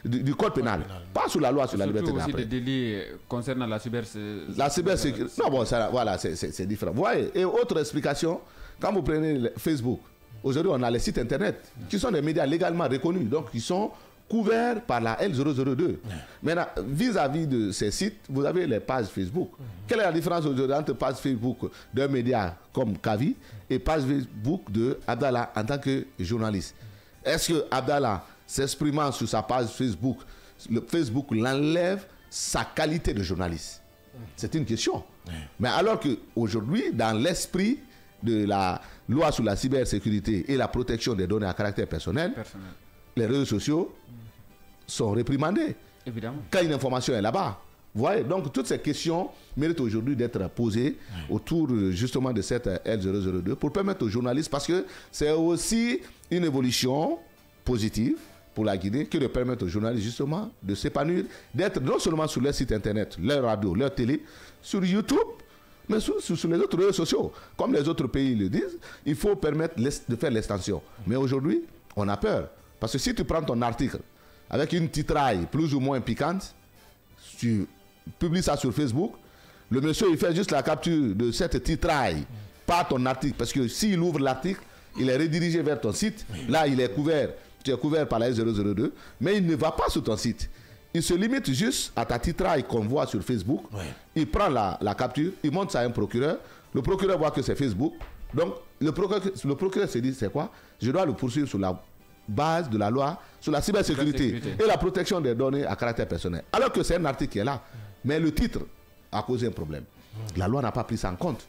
du code pénal, pas sur la loi sur la liberté d'expression. Aussi des délits concernant la cybersécurité. La cybersécurité. Non, bon, voilà, c'est différent. Vous voyez, et autre explication, quand vous prenez Facebook, aujourd'hui on a les sites internet qui sont des médias légalement reconnus, donc qui sont couverts par la L002. Maintenant, vis-à-vis de ces sites, vous avez les pages Facebook. Quelle est la différence aujourd'hui entre page Facebook d'un média comme Kavi et page Facebook de Abdallah en tant que journaliste? Est-ce que Abdallah, s'exprimant sur sa page Facebook, le Facebook l'enlève sa qualité de journaliste? C'est une question. Mais alors qu'aujourd'hui, dans l'esprit de la loi sur la cybersécurité et la protection des données à caractère personnel, les réseaux sociaux sont réprimandés. Évidemment. Quand une information est là-bas. Vous voyez, donc toutes ces questions méritent aujourd'hui d'être posées autour justement de cette L002 pour permettre aux journalistes, parce que c'est aussi une évolution positive pour la Guinée que de permettre aux journalistes justement de s'épanouir, d'être non seulement sur leur site internet, leur radio, leur télé, sur YouTube, mais sur les autres réseaux sociaux. Comme les autres pays le disent, il faut permettre de faire l'extension. Mais aujourd'hui, on a peur. Parce que si tu prends ton article avec une titraille plus ou moins piquante, tu publies ça sur Facebook, le monsieur il fait juste la capture de cette titraille, pas ton article, parce que s'il ouvre l'article, il est redirigé vers ton site, là il est couvert, tu es couvert par la S002, mais il ne va pas sur ton site. Il se limite juste à ta titraille qu'on voit sur Facebook, il prend la capture, il montre ça à un procureur, le procureur voit que c'est Facebook, donc le procureur se dit c'est quoi? Je dois le poursuivre sur la base de la loi sur la cybersécurité et la protection des données à caractère personnel. Alors que c'est un article qui est là, mais le titre a causé un problème. La loi n'a pas pris ça en compte.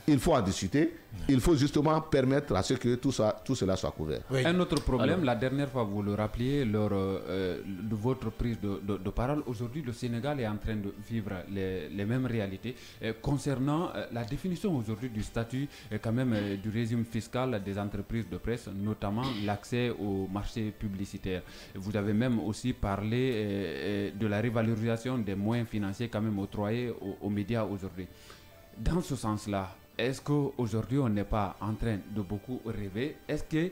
Il faut en discuter. Il faut justement permettre à ce que tout cela soit couvert. Un autre problème, la dernière fois vous le rappeliez lors de votre prise de parole, aujourd'hui le Sénégal est en train de vivre les mêmes réalités concernant la définition aujourd'hui du statut quand même du régime fiscal des entreprises de presse, notamment l'accès au marché publicitaire. Vous avez même aussi parlé de la révalorisation des moyens financiers quand même octroyés aux médias aujourd'hui. Dans ce sens-là, est-ce qu'aujourd'hui on n'est pas en train de beaucoup rêver? Est-ce que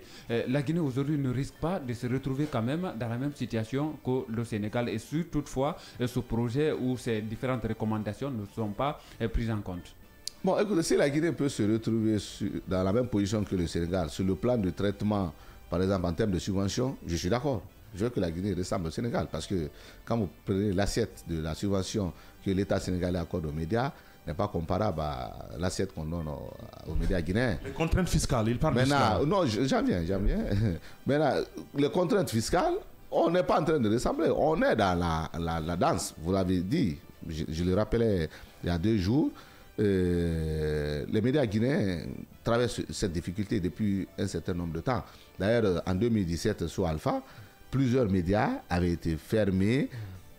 la Guinée aujourd'hui ne risque pas de se retrouver quand même dans la même situation que le Sénégal, et si toutefois ce projet ou ces différentes recommandations ne sont pas prises en compte? Bon, écoutez, si la Guinée peut se retrouver dans la même position que le Sénégal, sur le plan de traitement, par exemple en termes de subvention, je suis d'accord. Je veux que la Guinée ressemble au Sénégal, parce que quand vous prenez l'assiette de la subvention que l'État sénégalais accorde aux médias, n'est pas comparable à l'assiette qu'on donne aux médias guinéens. Les contraintes fiscales, il parle de ça. Non, j'en viens. Maintenant, les contraintes fiscales, on n'est pas en train de ressembler. On est dans la danse. Vous l'avez dit, je le rappelais il y a 2 jours, les médias guinéens traversent cette difficulté depuis un certain nombre de temps. D'ailleurs, en 2017, sous Alpha, plusieurs médias avaient été fermés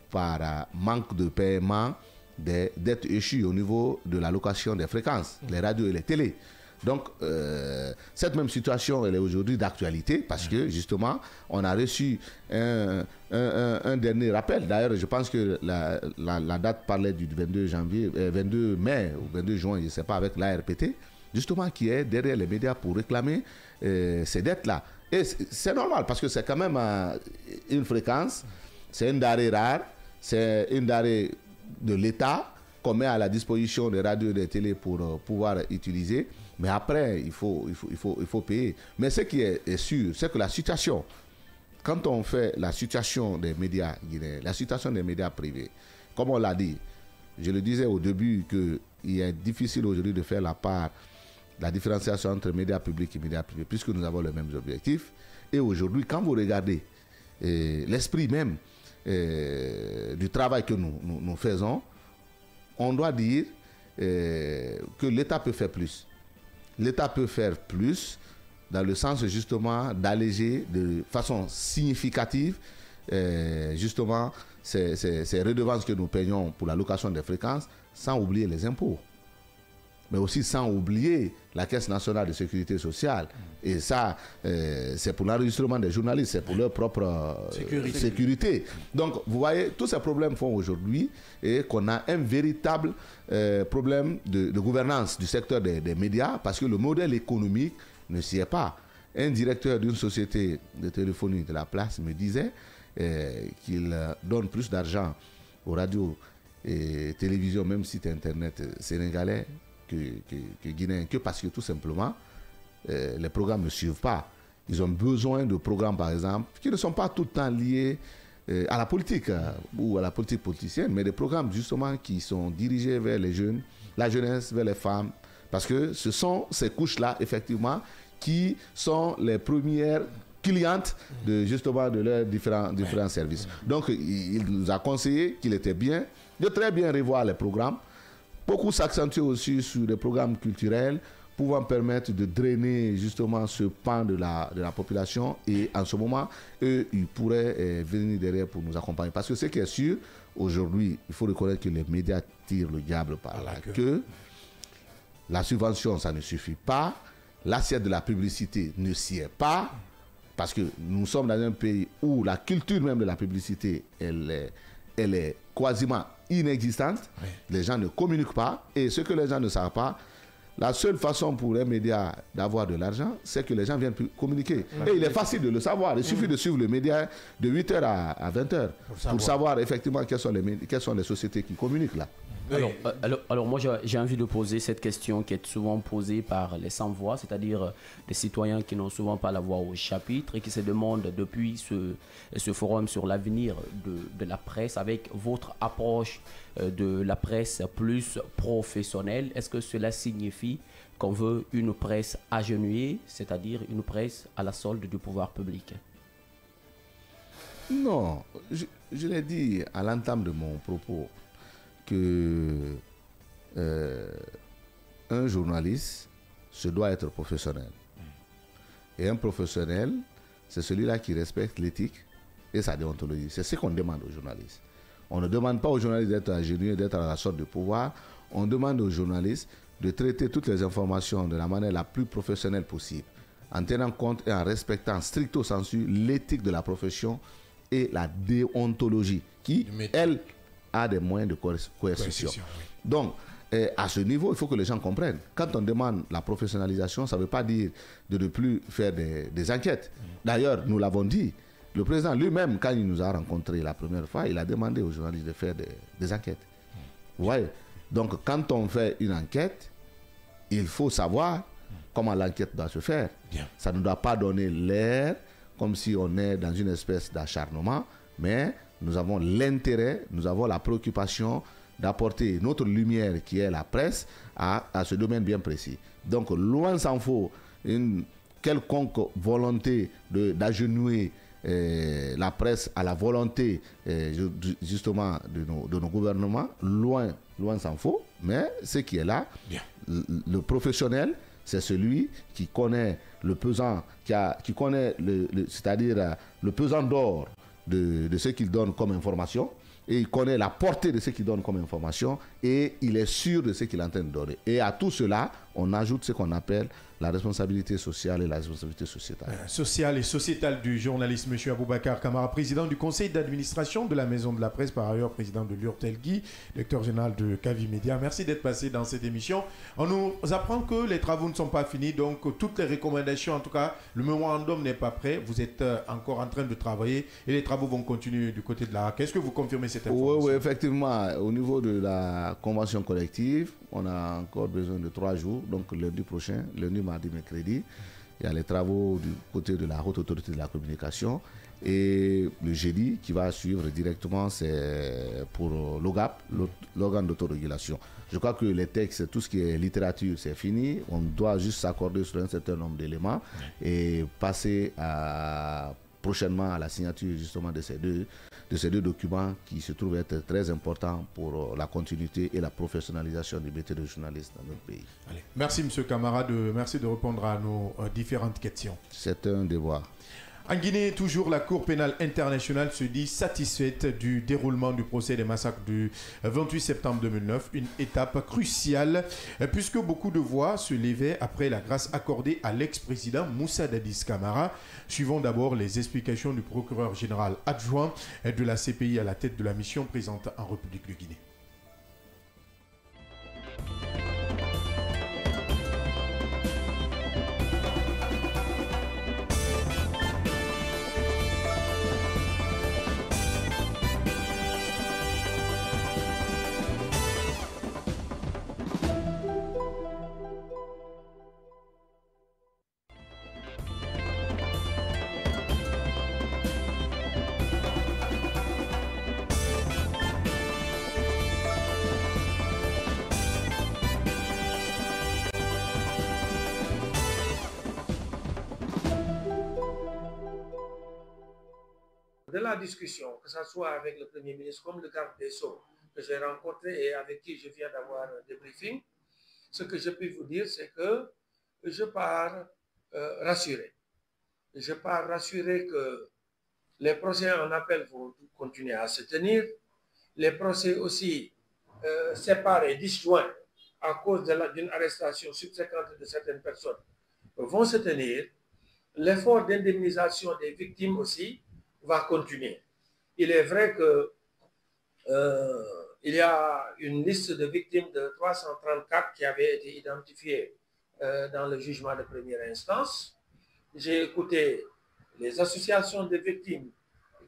par manque de paiement d'être échus au niveau de la location des fréquences, les radios et les télés. Donc, cette même situation, elle est aujourd'hui d'actualité parce que, justement, on a reçu un dernier rappel. D'ailleurs, je pense que la date parlait du 22 mai ou 22 juin, je ne sais pas, avec l'ARPT, justement, qui est derrière les médias pour réclamer ces dettes-là. Et c'est normal parce que c'est quand même une fréquence, c'est une denrée rare, c'est une denrée de l'État qu'on met à la disposition des radios et des télés pour pouvoir utiliser. Mais après, il faut payer. Mais ce qui est sûr, c'est que la situation, quand on fait la situation des médias guinéens, la situation des médias privés, comme on l'a dit, je le disais au début qu'il est difficile aujourd'hui de faire la différenciation entre médias publics et médias privés, puisque nous avons les mêmes objectifs. Et aujourd'hui, quand vous regardez l'esprit même du travail que nous faisons, on doit dire que l'État peut faire plus. L'État peut faire plus dans le sens justement d'alléger de façon significative justement ces redevances que nous payons pour la location des fréquences, sans oublier les impôts, mais aussi sans oublier la Caisse nationale de sécurité sociale. Et ça, c'est pour l'enregistrement des journalistes, c'est pour leur propre sécurité. Donc, vous voyez, tous ces problèmes font aujourd'hui qu'on a un véritable problème de gouvernance du secteur des médias, parce que le modèle économique ne s'y est pas. Un directeur d'une société de téléphonie de la place me disait qu'il donne plus d'argent aux radios et télévisions, même sites internet sénégalais, que guinéens, que parce que tout simplement les programmes ne suivent pas. Ils ont besoin de programmes, par exemple, qui ne sont pas tout le temps liés à la politique ou à la politique politicienne, mais des programmes justement qui sont dirigés vers les jeunes, la jeunesse, vers les femmes, parce que ce sont ces couches-là, effectivement, qui sont les premières clientes justement de leurs différents services. Donc, il nous a conseillé qu'il était bien de très bien revoir les programmes. Beaucoup s'accentuent aussi sur des programmes culturels pouvant permettre de drainer justement ce pan de la population, et en ce moment, eux, ils pourraient venir derrière pour nous accompagner. Parce que ce qui est sûr, aujourd'hui, il faut reconnaître que les médias tirent le diable par la queue. La subvention, ça ne suffit pas. L'assiette de la publicité ne s'y est pas. Parce que nous sommes dans un pays où la culture même de la publicité, elle est quasiment inexistante. Oui. Les gens ne communiquent pas. Et ce que les gens ne savent pas, la seule façon pour les médias d'avoir de l'argent, c'est que les gens viennent communiquer. Oui. Et il est facile de le savoir. Il suffit de suivre le média de 8h à 20h pour savoir effectivement quelles sont les sociétés qui communiquent là. Oui. Alors moi j'ai envie de poser cette question qui est souvent posée par les sans-voix, c'est-à-dire des citoyens qui n'ont souvent pas la voix au chapitre et qui se demandent depuis ce forum sur l'avenir de la presse, avec votre approche de la presse plus professionnelle, est-ce que cela signifie qu'on veut une presse agenouillée, c'est-à-dire une presse à la solde du pouvoir public? Non, je l'ai dit à l'entame de mon propos, que un journaliste se doit être professionnel. Et un professionnel, c'est celui-là qui respecte l'éthique et sa déontologie. C'est ce qu'on demande aux journalistes. On ne demande pas aux journalistes d'être ingénieux, d'être à la sorte de pouvoir. On demande aux journalistes de traiter toutes les informations de la manière la plus professionnelle possible, en tenant compte et en respectant stricto sensu l'éthique de la profession et la déontologie, qui, elle, a des moyens de coercition. Oui. Donc, à ce niveau, il faut que les gens comprennent. Quand on demande la professionnalisation, ça ne veut pas dire de ne plus faire des enquêtes. D'ailleurs, nous l'avons dit, le président lui-même, quand il nous a rencontrés la première fois, il a demandé aux journalistes de faire des enquêtes. Vous voyez? Donc, quand on fait une enquête, il faut savoir comment l'enquête doit se faire. Bien. Ça ne doit pas donner l'air comme si on est dans une espèce d'acharnement, mais nous avons l'intérêt, nous avons la préoccupation d'apporter notre lumière, qui est la presse, à ce domaine bien précis. Donc, loin s'en faut une quelconque volonté d'agenouiller la presse à la volonté justement de nos gouvernements, loin s'en faut, mais ce qui est là, le professionnel, c'est celui qui connaît le pesant, qui connaît c'est-à-dire le pesant d'or de ce qu'il donne comme information, et il connaît la portée de ce qu'il donne comme information, et il est sûr de ce qu'il est en train de donner. Et à tout cela, on ajoute ce qu'on appelle la responsabilité sociale et la responsabilité sociétale. Sociale et sociétale du journaliste M. Aboubacar Kamara, président du conseil d'administration de la Maison de la Presse, par ailleurs président de l'URTELGI, directeur général de Kavi Média. Merci d'être passé dans cette émission. On nous apprend que les travaux ne sont pas finis, donc toutes les recommandations, en tout cas, le mémorandum n'est pas prêt. Vous êtes encore en train de travailler et les travaux vont continuer du côté de l'ARAC. Est-ce que vous confirmez cette information? Oui, effectivement. Au niveau de la convention collective, on a encore besoin de 3 jours, donc lundi prochain, lundi, mardi, mercredi. Il y a les travaux du côté de la Haute Autorité de la Communication. Et le jeudi qui va suivre directement, c'est pour l'OGAP, l'organe d'autorégulation. Je crois que les textes, tout ce qui est littérature, c'est fini. On doit juste s'accorder sur un certain nombre d'éléments et passer prochainement à la signature justement de ces deux documents qui se trouvent être très importants pour la continuité et la professionnalisation du métier de journaliste dans notre pays. Allez. Merci M. Kamara, merci de répondre à nos différentes questions. C'est un devoir. En Guinée, toujours la Cour pénale internationale se dit satisfaite du déroulement du procès des massacres du 28 septembre 2009, une étape cruciale puisque beaucoup de voix se levaient après la grâce accordée à l'ex-président Moussa Dadis Camara. Suivons d'abord les explications du procureur général adjoint de la CPI à la tête de la mission présente en République de Guinée. De la discussion, que ce soit avec le Premier ministre comme le garde des Sceaux que j'ai rencontré et avec qui je viens d'avoir un débriefing, ce que je peux vous dire, c'est que je pars rassuré. Je pars rassuré que les procès en appel vont continuer à se tenir. Les procès aussi séparés, disjoints, à cause d'une arrestation subséquente de certaines personnes, vont se tenir. L'effort d'indemnisation des victimes aussi va continuer. Il est vrai que il y a une liste de victimes de 334 qui avait été identifiée dans le jugement de première instance. J'ai écouté les associations de victimes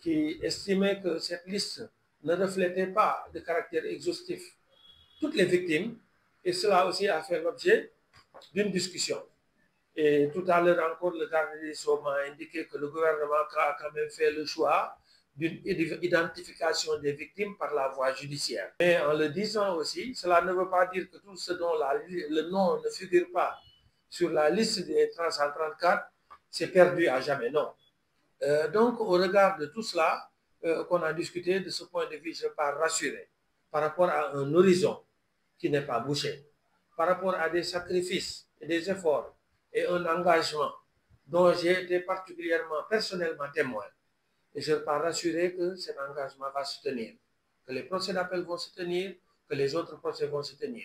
qui estimaient que cette liste ne reflétait pas de caractère exhaustif toutes les victimes, et cela aussi a fait l'objet d'une discussion. Et tout à l'heure encore, le garde des Sceaux m'a indiqué que le gouvernement a quand même fait le choix d'une identification des victimes par la voie judiciaire. Mais en le disant aussi, cela ne veut pas dire que tout ce dont le nom ne figure pas sur la liste des 334, c'est perdu à jamais, non. Donc, au regard de tout cela qu'on a discuté, de ce point de vue, je pars rassuré par rapport à un horizon qui n'est pas bouché, par rapport à des sacrifices et des efforts et un engagement dont j'ai été particulièrement personnellement témoin. Et je pars rassuré que cet engagement va se tenir, que les procès d'appel vont se tenir, que les autres procès vont se tenir.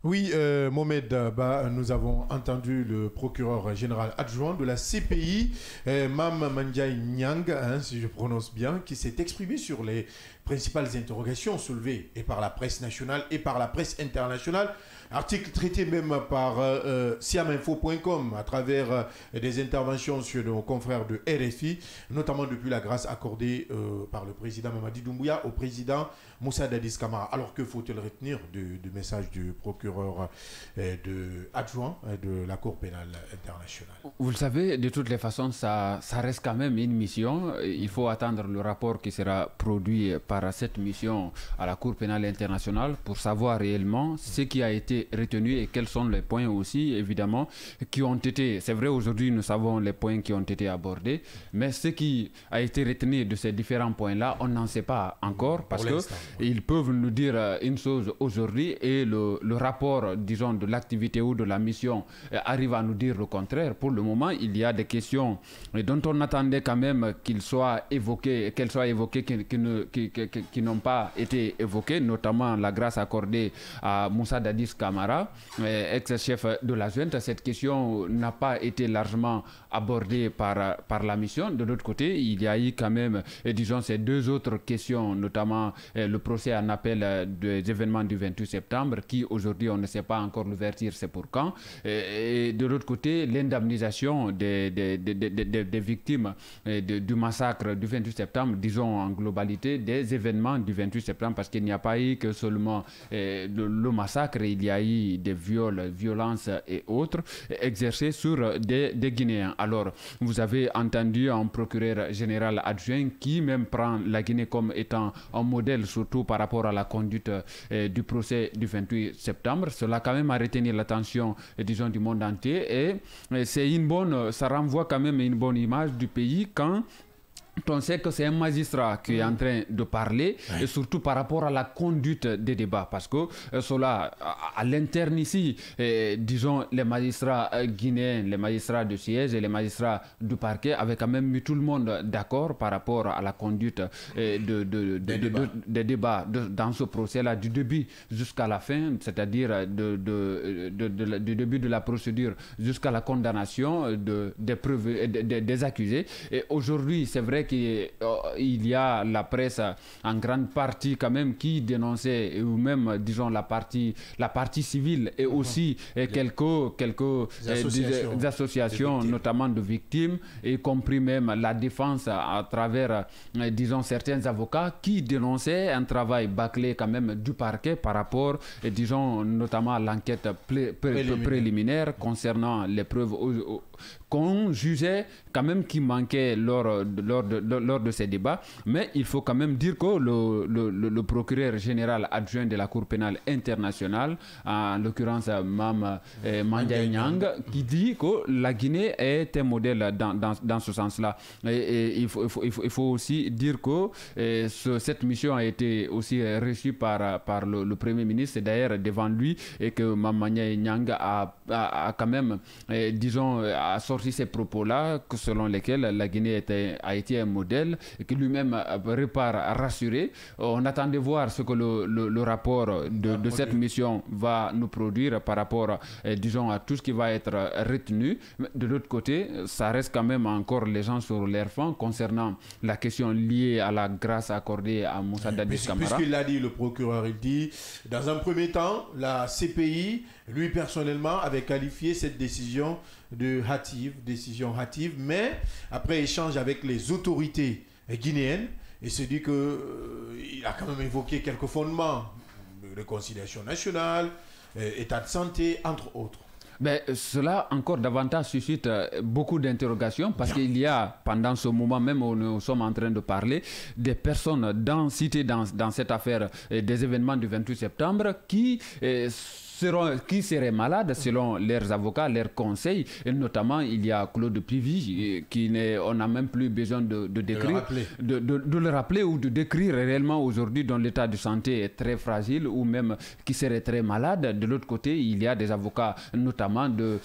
Oui, Mohamed Ba, nous avons entendu le procureur général adjoint de la CPI, Mam Mandiaye Nyang, si je prononce bien, qui s'est exprimé sur les principales interrogations soulevées et par la presse nationale et par la presse internationale. Article traité même par siaminfo.com à travers des interventions sur nos confrères de RFI, notamment depuis la grâce accordée par le président Mamadi Doumbouya au président Moussa Dadis Camara. Alors que faut-il retenir du message du procureur adjoint de la Cour pénale internationale? Vous le savez, de toutes les façons, ça reste quand même une mission. Il faut attendre le rapport qui sera produit par cette mission à la Cour pénale internationale pour savoir réellement ce qui a été retenu et quels sont les points aussi, évidemment, qui ont été... C'est vrai, aujourd'hui, nous savons les points qui ont été abordés, mais ce qui a été retenu de ces différents points-là, on n'en sait pas encore parce qu'ils peuvent nous dire une chose aujourd'hui et le rapport rapport, disons, de l'activité ou de la mission arrive à nous dire le contraire. Pour le moment, il y a des questions dont on attendait quand même qu'elles soient évoquées, qui n'ont pas été évoquées, notamment la grâce accordée à Moussa Dadis Camara, ex-chef de la junte. Cette question n'a pas été largement abordée par la mission. De l'autre côté, il y a eu quand même, disons, ces deux autres questions, notamment le procès en appel des événements du 28 septembre, qui aujourd'hui on ne sait pas encore l'ouverture, c'est pour quand. Et de l'autre côté, l'indemnisation des victimes du massacre du 28 septembre, disons en globalité, des événements du 28 septembre, parce qu'il n'y a pas eu que seulement le massacre, il y a eu des viols, violences et autres exercés sur des Guinéens. Alors, vous avez entendu un procureur général adjoint qui même prend la Guinée comme étant un modèle, surtout par rapport à la conduite du procès du 28 septembre. Cela quand même a retenu l'attention, disons, du monde entier, et c'est ça renvoie quand même une bonne image du pays quand on sait que c'est un magistrat qui est en train de parler, et surtout par rapport à la conduite des débats, parce que cela, à l'interne ici, disons, les magistrats guinéens, les magistrats de siège et les magistrats du parquet avaient quand même mis tout le monde d'accord par rapport à la conduite des débats dans ce procès-là, du début jusqu'à la fin, c'est-à-dire du début de la procédure jusqu'à la condamnation des preuves, des accusés. Et aujourd'hui, c'est vrai qu'il y a la presse en grande partie quand même qui dénonçait, ou même disons la partie civile, et aussi quelques associations notamment de victimes, y compris même la défense à travers disons certains avocats qui dénonçaient un travail bâclé quand même du parquet par rapport disons notamment à l'enquête préliminaire concernant les preuves qu'on jugeait quand même qui manquait lors de ces débats. Mais il faut quand même dire que le procureur général adjoint de la Cour pénale internationale, en l'occurrence Mame Mandiaye Niang, qui dit que la Guinée est un modèle dans ce sens-là. Et il faut aussi dire que cette mission a été aussi reçue par le Premier ministre, d'ailleurs devant lui, et que Mame Mandiaye Niang a quand même, disons, a sorti ces propos-là, selon lesquels la Guinée a été un modèle, et que lui-même repart rassuré. On attend de voir ce que le rapport de cette mission va nous produire par rapport, disons, à tout ce qui va être retenu. De l'autre côté, ça reste quand même encore les gens sur leur faim concernant la question liée à la grâce accordée à Moussa Dadis Camara. Puisqu'il l'a dit, le procureur, il dit, dans un premier temps, la CPI, lui personnellement, avait qualifié cette décision de décision hâtive, mais après échange avec les autorités guinéennes, il se dit qu'il a quand même évoqué quelques fondements, réconciliation nationale, état de santé, entre autres. Mais cela encore davantage suscite beaucoup d'interrogations, parce qu'il y a, pendant ce moment même où nous sommes en train de parler, des personnes citées dans cette affaire des événements du 28 septembre qui seraient malades selon leurs avocats, leurs conseils, et notamment il y a Claude Pivy on n'a même plus besoin de décrire, de le rappeler ou de décrire réellement aujourd'hui, dont l'état de santé est très fragile, ou même qui serait très malade. De l'autre côté, il y a des avocats notamment de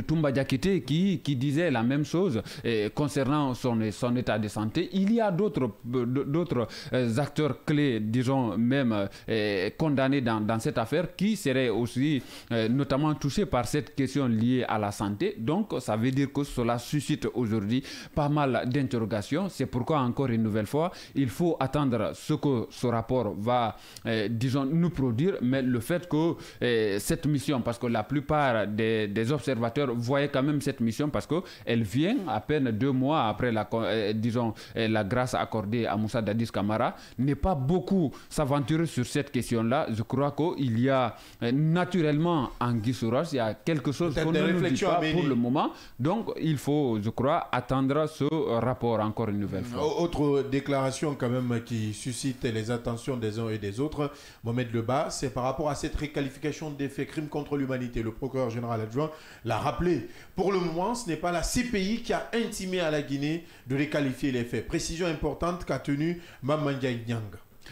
Toumba Diakité qui disaient la même chose concernant son état de santé. Il y a d'autres acteurs clés, disons même condamnés dans cette affaire, qui seraient aussi notamment touchés par cette question liée à la santé. Donc ça veut dire que cela suscite aujourd'hui pas mal d'interrogations. C'est pourquoi, encore une nouvelle fois, il faut attendre ce que ce rapport va disons nous produire. Mais le fait que cette mission, parce que la plupart des observateurs voyaient quand même cette mission, parce qu'elle vient à peine 2 mois après la grâce accordée à Moussa Dadis Camara, n'est pas beaucoup s'aventurer sur cette question-là. Je crois qu'il y a naturellement anguille sous roche, il y a quelque chose qu'on ne nous dit pas pour le moment. Donc il faut, je crois, attendre ce rapport encore une nouvelle fois. Autre déclaration quand même qui suscite les attentions des uns et des autres, Mohamed Leba, c'est par rapport à cette réqualification des faits crimes contre l'humanité. Le procureur général adjoint l'a rappelé. Pour le moment, ce n'est pas la CPI qui a intimé à la Guinée de réqualifier les faits. Précision importante qu'a tenue Mame Mandiaye Niang.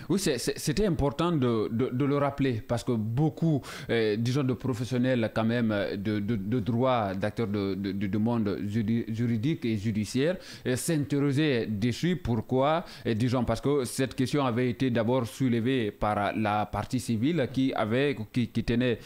Oui, c'était important de le rappeler parce que beaucoup, disons, de professionnels quand même de droit, d'acteurs du monde juridique et judiciaire s'interrogeaient dessus. Pourquoi? Disons, parce que cette question avait été d'abord soulevée par la partie civile qui tenait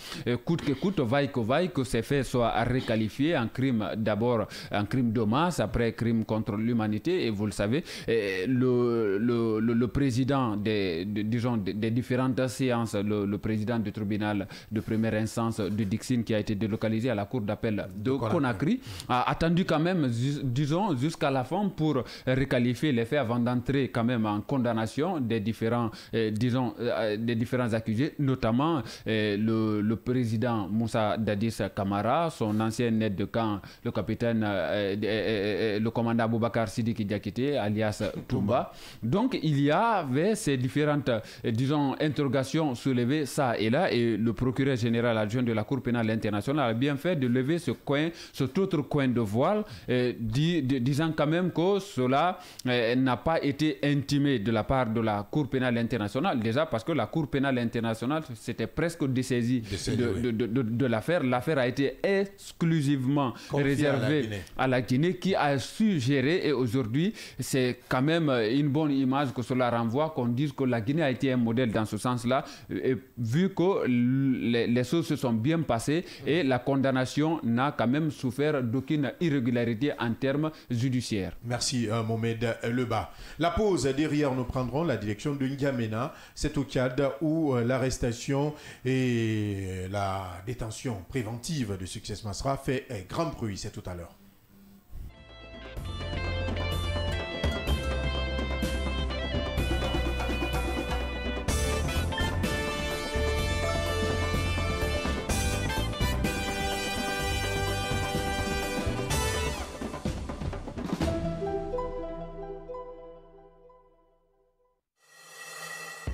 coûte que coûte, vaille que ces faits soient requalifiés en crime, d'abord en crime de masse, après crime contre l'humanité. Et vous le savez, le président des différentes séances, le président du tribunal de première instance de Dixine qui a été délocalisé à la cour d'appel de Conakry a attendu quand même, disons, jusqu'à la fin pour requalifier les faits avant d'entrer quand même en condamnation des différents, des différents accusés, notamment le président Moussa Dadis Camara, son ancien aide de camp, le capitaine, le commandant Aboubakar Sidiki Diakité, alias Toumba. Donc il y avait ces différentes, disons, interrogations soulevées ça et là, et le procureur général adjoint de la Cour pénale internationale a bien fait de lever cet autre coin de voile, disant quand même que cela n'a pas été intimé de la part de la Cour pénale internationale, déjà parce que la Cour pénale internationale s'était presque dessaisie de l'affaire. L'affaire a été exclusivement réservée à la Guinée qui a su gérer, et aujourd'hui c'est quand même une bonne image que cela renvoie, qu'on dise que la Guinée a été un modèle dans ce sens-là, vu que les choses se sont bien passées et la condamnation n'a quand même souffert d'aucune irrégularité en termes judiciaires. Merci Mohamed Leba. La pause, derrière nous prendrons la direction de N'Djamena. C'est au Tchad où l'arrestation et la détention préventive de Success Masra fait grand bruit. C'est tout à l'heure.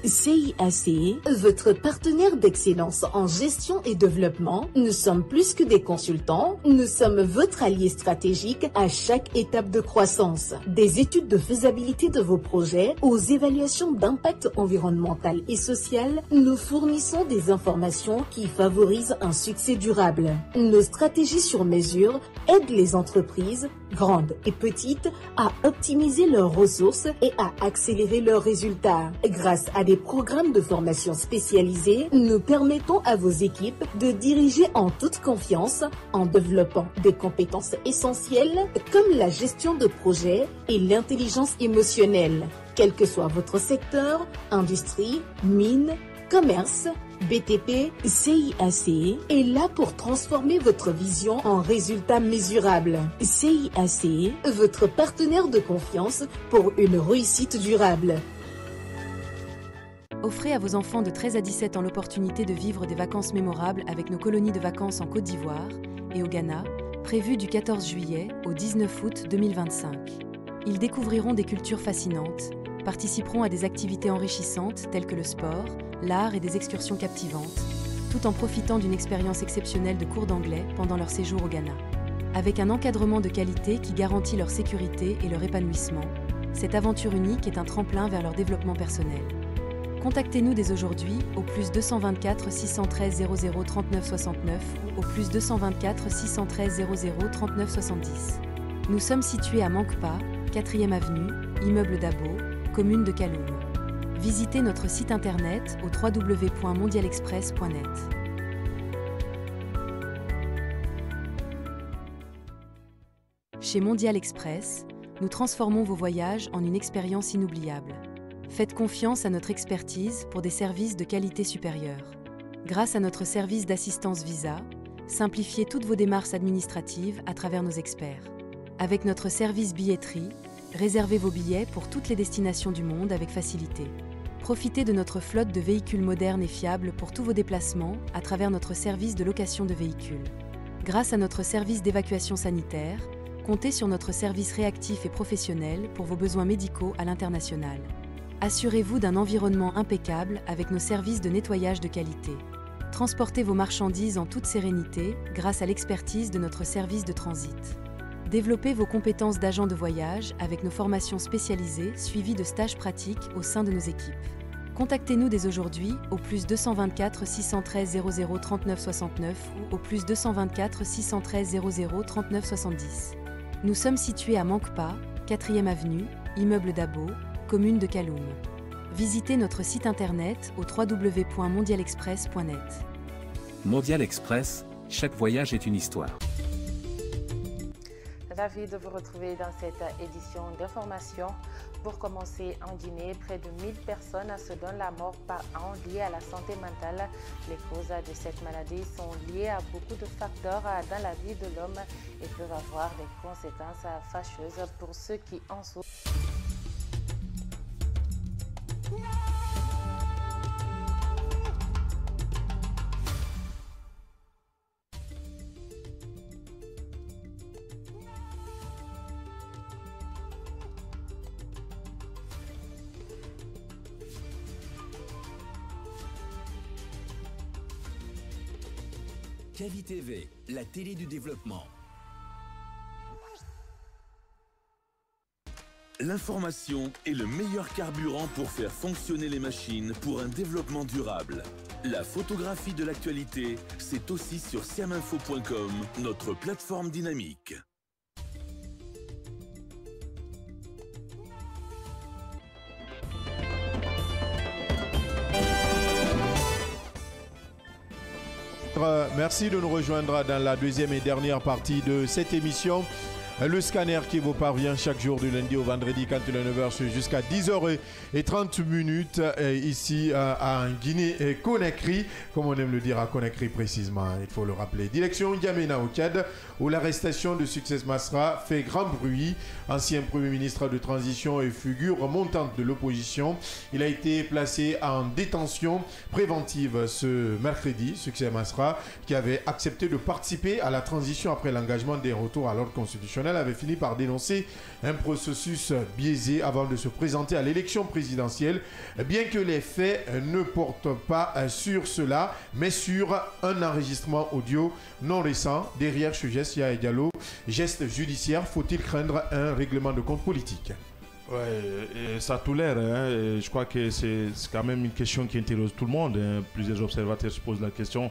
CIAC, votre partenaire d'excellence en gestion et développement. Nous sommes plus que des consultants, nous sommes votre allié stratégique à chaque étape de croissance. Des études de faisabilité de vos projets aux évaluations d'impact environnemental et social, nous fournissons des informations qui favorisent un succès durable. Nos stratégies sur mesure aident les entreprises, grandes et petites, à optimiser leurs ressources et à accélérer leurs résultats. Grâce à des programmes de formation spécialisés, nous permettons à vos équipes de diriger en toute confiance en développant des compétences essentielles comme la gestion de projets et l'intelligence émotionnelle. Quel que soit votre secteur, industrie, mine, commerce, BTP, CIAC est là pour transformer votre vision en résultats mesurables. CIAC, votre partenaire de confiance pour une réussite durable. Offrez à vos enfants de 13 à 17 ans l'opportunité de vivre des vacances mémorables avec nos colonies de vacances en Côte d'Ivoire et au Ghana, prévues du 14 juillet au 19 août 2025. Ils découvriront des cultures fascinantes, participeront à des activités enrichissantes telles que le sport, l'art et des excursions captivantes, tout en profitant d'une expérience exceptionnelle de cours d'anglais pendant leur séjour au Ghana. Avec un encadrement de qualité qui garantit leur sécurité et leur épanouissement, cette aventure unique est un tremplin vers leur développement personnel. Contactez-nous dès aujourd'hui au plus 224 613 00 39 69 ou au plus 224 613 00 39 70. Nous sommes situés à Mankpa, 4e avenue, immeuble Dabo, commune de Kaloum. Visitez notre site internet au www.mondialexpress.net. Chez Mondial Express, nous transformons vos voyages en une expérience inoubliable. Faites confiance à notre expertise pour des services de qualité supérieure. Grâce à notre service d'assistance visa, simplifiez toutes vos démarches administratives à travers nos experts. Avec notre service billetterie, réservez vos billets pour toutes les destinations du monde avec facilité. Profitez de notre flotte de véhicules modernes et fiables pour tous vos déplacements à travers notre service de location de véhicules. Grâce à notre service d'évacuation sanitaire, comptez sur notre service réactif et professionnel pour vos besoins médicaux à l'international. Assurez-vous d'un environnement impeccable avec nos services de nettoyage de qualité. Transportez vos marchandises en toute sérénité grâce à l'expertise de notre service de transit. Développez vos compétences d'agent de voyage avec nos formations spécialisées suivies de stages pratiques au sein de nos équipes. Contactez-nous dès aujourd'hui au plus 224 613 00 39 69 ou au plus 224 613 00 39 70. Nous sommes situés à Manquepas, 4e avenue, immeuble Dabo, commune de Kaloum. Visitez notre site internet au www.mondialexpress.net. Mondial Express, chaque voyage est une histoire. Ravi de vous retrouver dans cette édition d'information. Pour commencer, en Guinée, près de 1000 personnes se donnent la mort par an liées à la santé mentale. Les causes de cette maladie sont liées à beaucoup de facteurs dans la vie de l'homme et peuvent avoir des conséquences fâcheuses pour ceux qui en souffrent. Kavi TV, la télé du développement. L'information est le meilleur carburant pour faire fonctionner les machines pour un développement durable. La photographie de l'actualité, c'est aussi sur siaminfo.com, notre plateforme dynamique. Merci de nous rejoindre dans la deuxième et dernière partie de cette émission. Le scanner qui vous parvient chaque jour du lundi au vendredi quand il est 9h jusqu'à 10h30 ici en Guinée-Conakry, comme on aime le dire à Conakry précisément, il faut le rappeler. Direction N'Djamena au Tchad, où l'arrestation de Succès Masra fait grand bruit. Ancien Premier ministre de transition et figure montante de l'opposition, il a été placé en détention préventive ce mercredi. Succès Masra, qui avait accepté de participer à la transition après l'engagement des retours à l'ordre constitutionnel, avait fini par dénoncer un processus biaisé avant de se présenter à l'élection présidentielle, bien que les faits ne portent pas sur cela, mais sur un enregistrement audio non récent. Derrière ce geste, Yaya Diallo, geste judiciaire, faut-il craindre un règlement de compte politique? Ouais, et ça a tout l'air. Hein. Je crois que c'est quand même une question qui interroge tout le monde. Hein. Plusieurs observateurs se posent la question,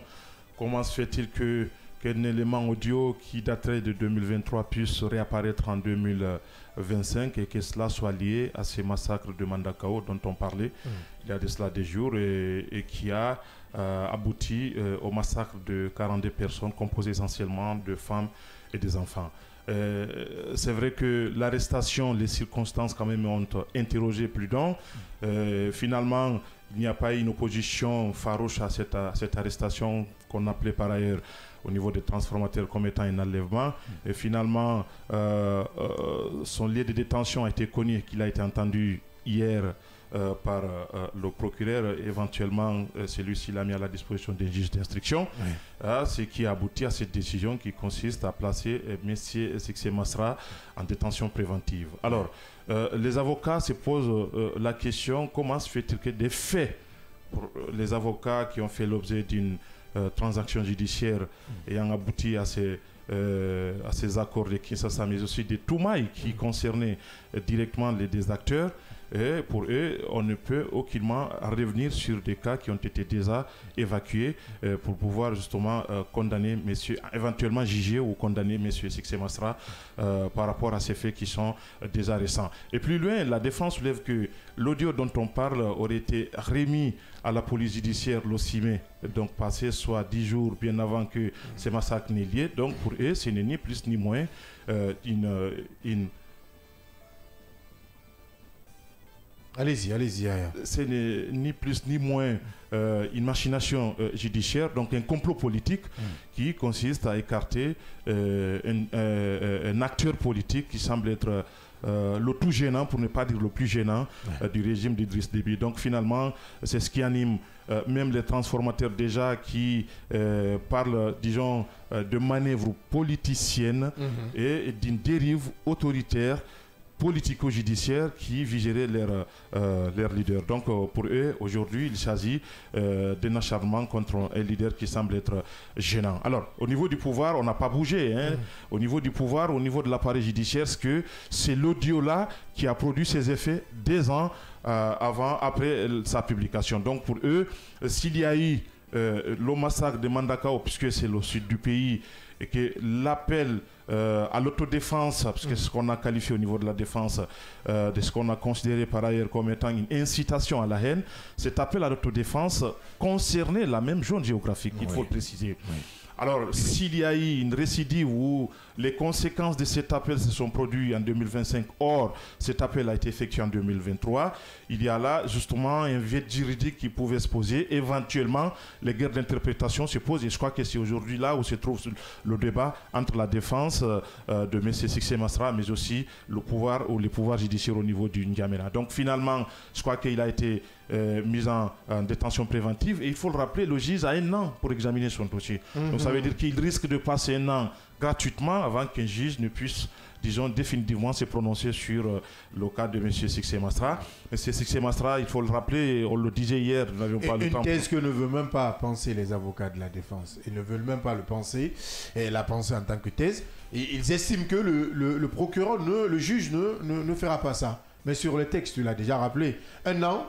comment se fait-il qu'un élément audio qui daterait de 2023 puisse réapparaître en 2025 et que cela soit lié à ces massacres de Mandakao dont on parlait il y a de cela des jours et qui a abouti au massacre de 42 personnes composées essentiellement de femmes et des enfants. C'est vrai que l'arrestation, les circonstances quand même ont interrogé plus d'un. Finalement, il n'y a pas eu une opposition farouche à cette arrestation qu'on appelait par ailleurs au niveau des transformateurs comme étant un enlèvement. Et finalement, son lieu de détention a été connu, qu'il a été entendu hier par le procureur. Éventuellement, celui-ci l'a mis à la disposition des juges d'instruction. Ce qui a abouti à cette décision qui consiste à placer M. Succès Masra en détention préventive. Alors, les avocats se posent la question, comment se fait-il que des faits, pour les avocats qui ont fait l'objet d'une transaction judiciaire ayant abouti à ces accords de Kinshasa, mais aussi des Toumaï qui concernaient directement les deux acteurs. Et pour eux, on ne peut aucunement revenir sur des cas qui ont été déjà évacués pour pouvoir justement condamner messieurs, éventuellement juger ou condamner messieurs Succès Masra par rapport à ces faits qui sont déjà récents. Et plus loin, la défense soulève que l'audio dont on parle aurait été remis à la police judiciaire le 6 mai, donc passé soit 10 jours bien avant que ces massacres n'aient lieu. Donc pour eux, ce n'est ni plus ni moins une Allez-y. Ce n'est ni plus ni moins une machination judiciaire, donc un complot politique qui consiste à écarter un acteur politique qui semble être le tout gênant, pour ne pas dire le plus gênant, du régime d'Idriss Déby. Donc finalement, c'est ce qui anime même les transformateurs déjà qui parlent, disons, de manœuvres politiciennes et d'une dérive autoritaire politico-judiciaires qui vigeraient leurs leaders. Donc pour eux, aujourd'hui, il s'agit d'un acharnement contre un leader qui semble être gênant. Alors, au niveau du pouvoir, on n'a pas bougé. Au niveau du pouvoir, au niveau de l'appareil judiciaire, c'est l'audio-là qui a produit ses effets 2 ans après sa publication. Donc pour eux, s'il y a eu le massacre de Mandakao, puisque c'est le sud du pays, et que l'appel à l'autodéfense, parce que c'est ce qu'on a qualifié au niveau de la défense, de ce qu'on a considéré par ailleurs comme étant une incitation à la haine, cet appel à l'autodéfense concernait la même zone géographique, il faut le préciser. Oui. Alors, s'il y a eu une récidive où les conséquences de cet appel se sont produites en 2025, or cet appel a été effectué en 2023, il y a là justement un vide juridique qui pouvait se poser. Éventuellement, les guerres d'interprétation se posent et je crois que c'est aujourd'hui là où se trouve le débat entre la défense de M. Sixé Masra, mais aussi le pouvoir ou les pouvoirs judiciaires au niveau du N'Djamena. Donc finalement, je crois qu'il a été mis en détention préventive et il faut le rappeler, le juge a 1 an pour examiner son dossier. Donc ça veut dire qu'il risque de passer 1 an gratuitement avant qu'un juge ne puisse, disons, définitivement se prononcer sur le cas de M. Sixé Masra. M. Sixé Masra, il faut le rappeler, on le disait hier, nous n'avions pas le temps. Une thèse que ne veulent même pas penser les avocats de la défense. Ils ne veulent même pas le penser, et la penser en tant que thèse. Et ils estiment que le procureur, le juge ne fera pas ça. Mais sur le texte, tu l'as déjà rappelé, 1 an,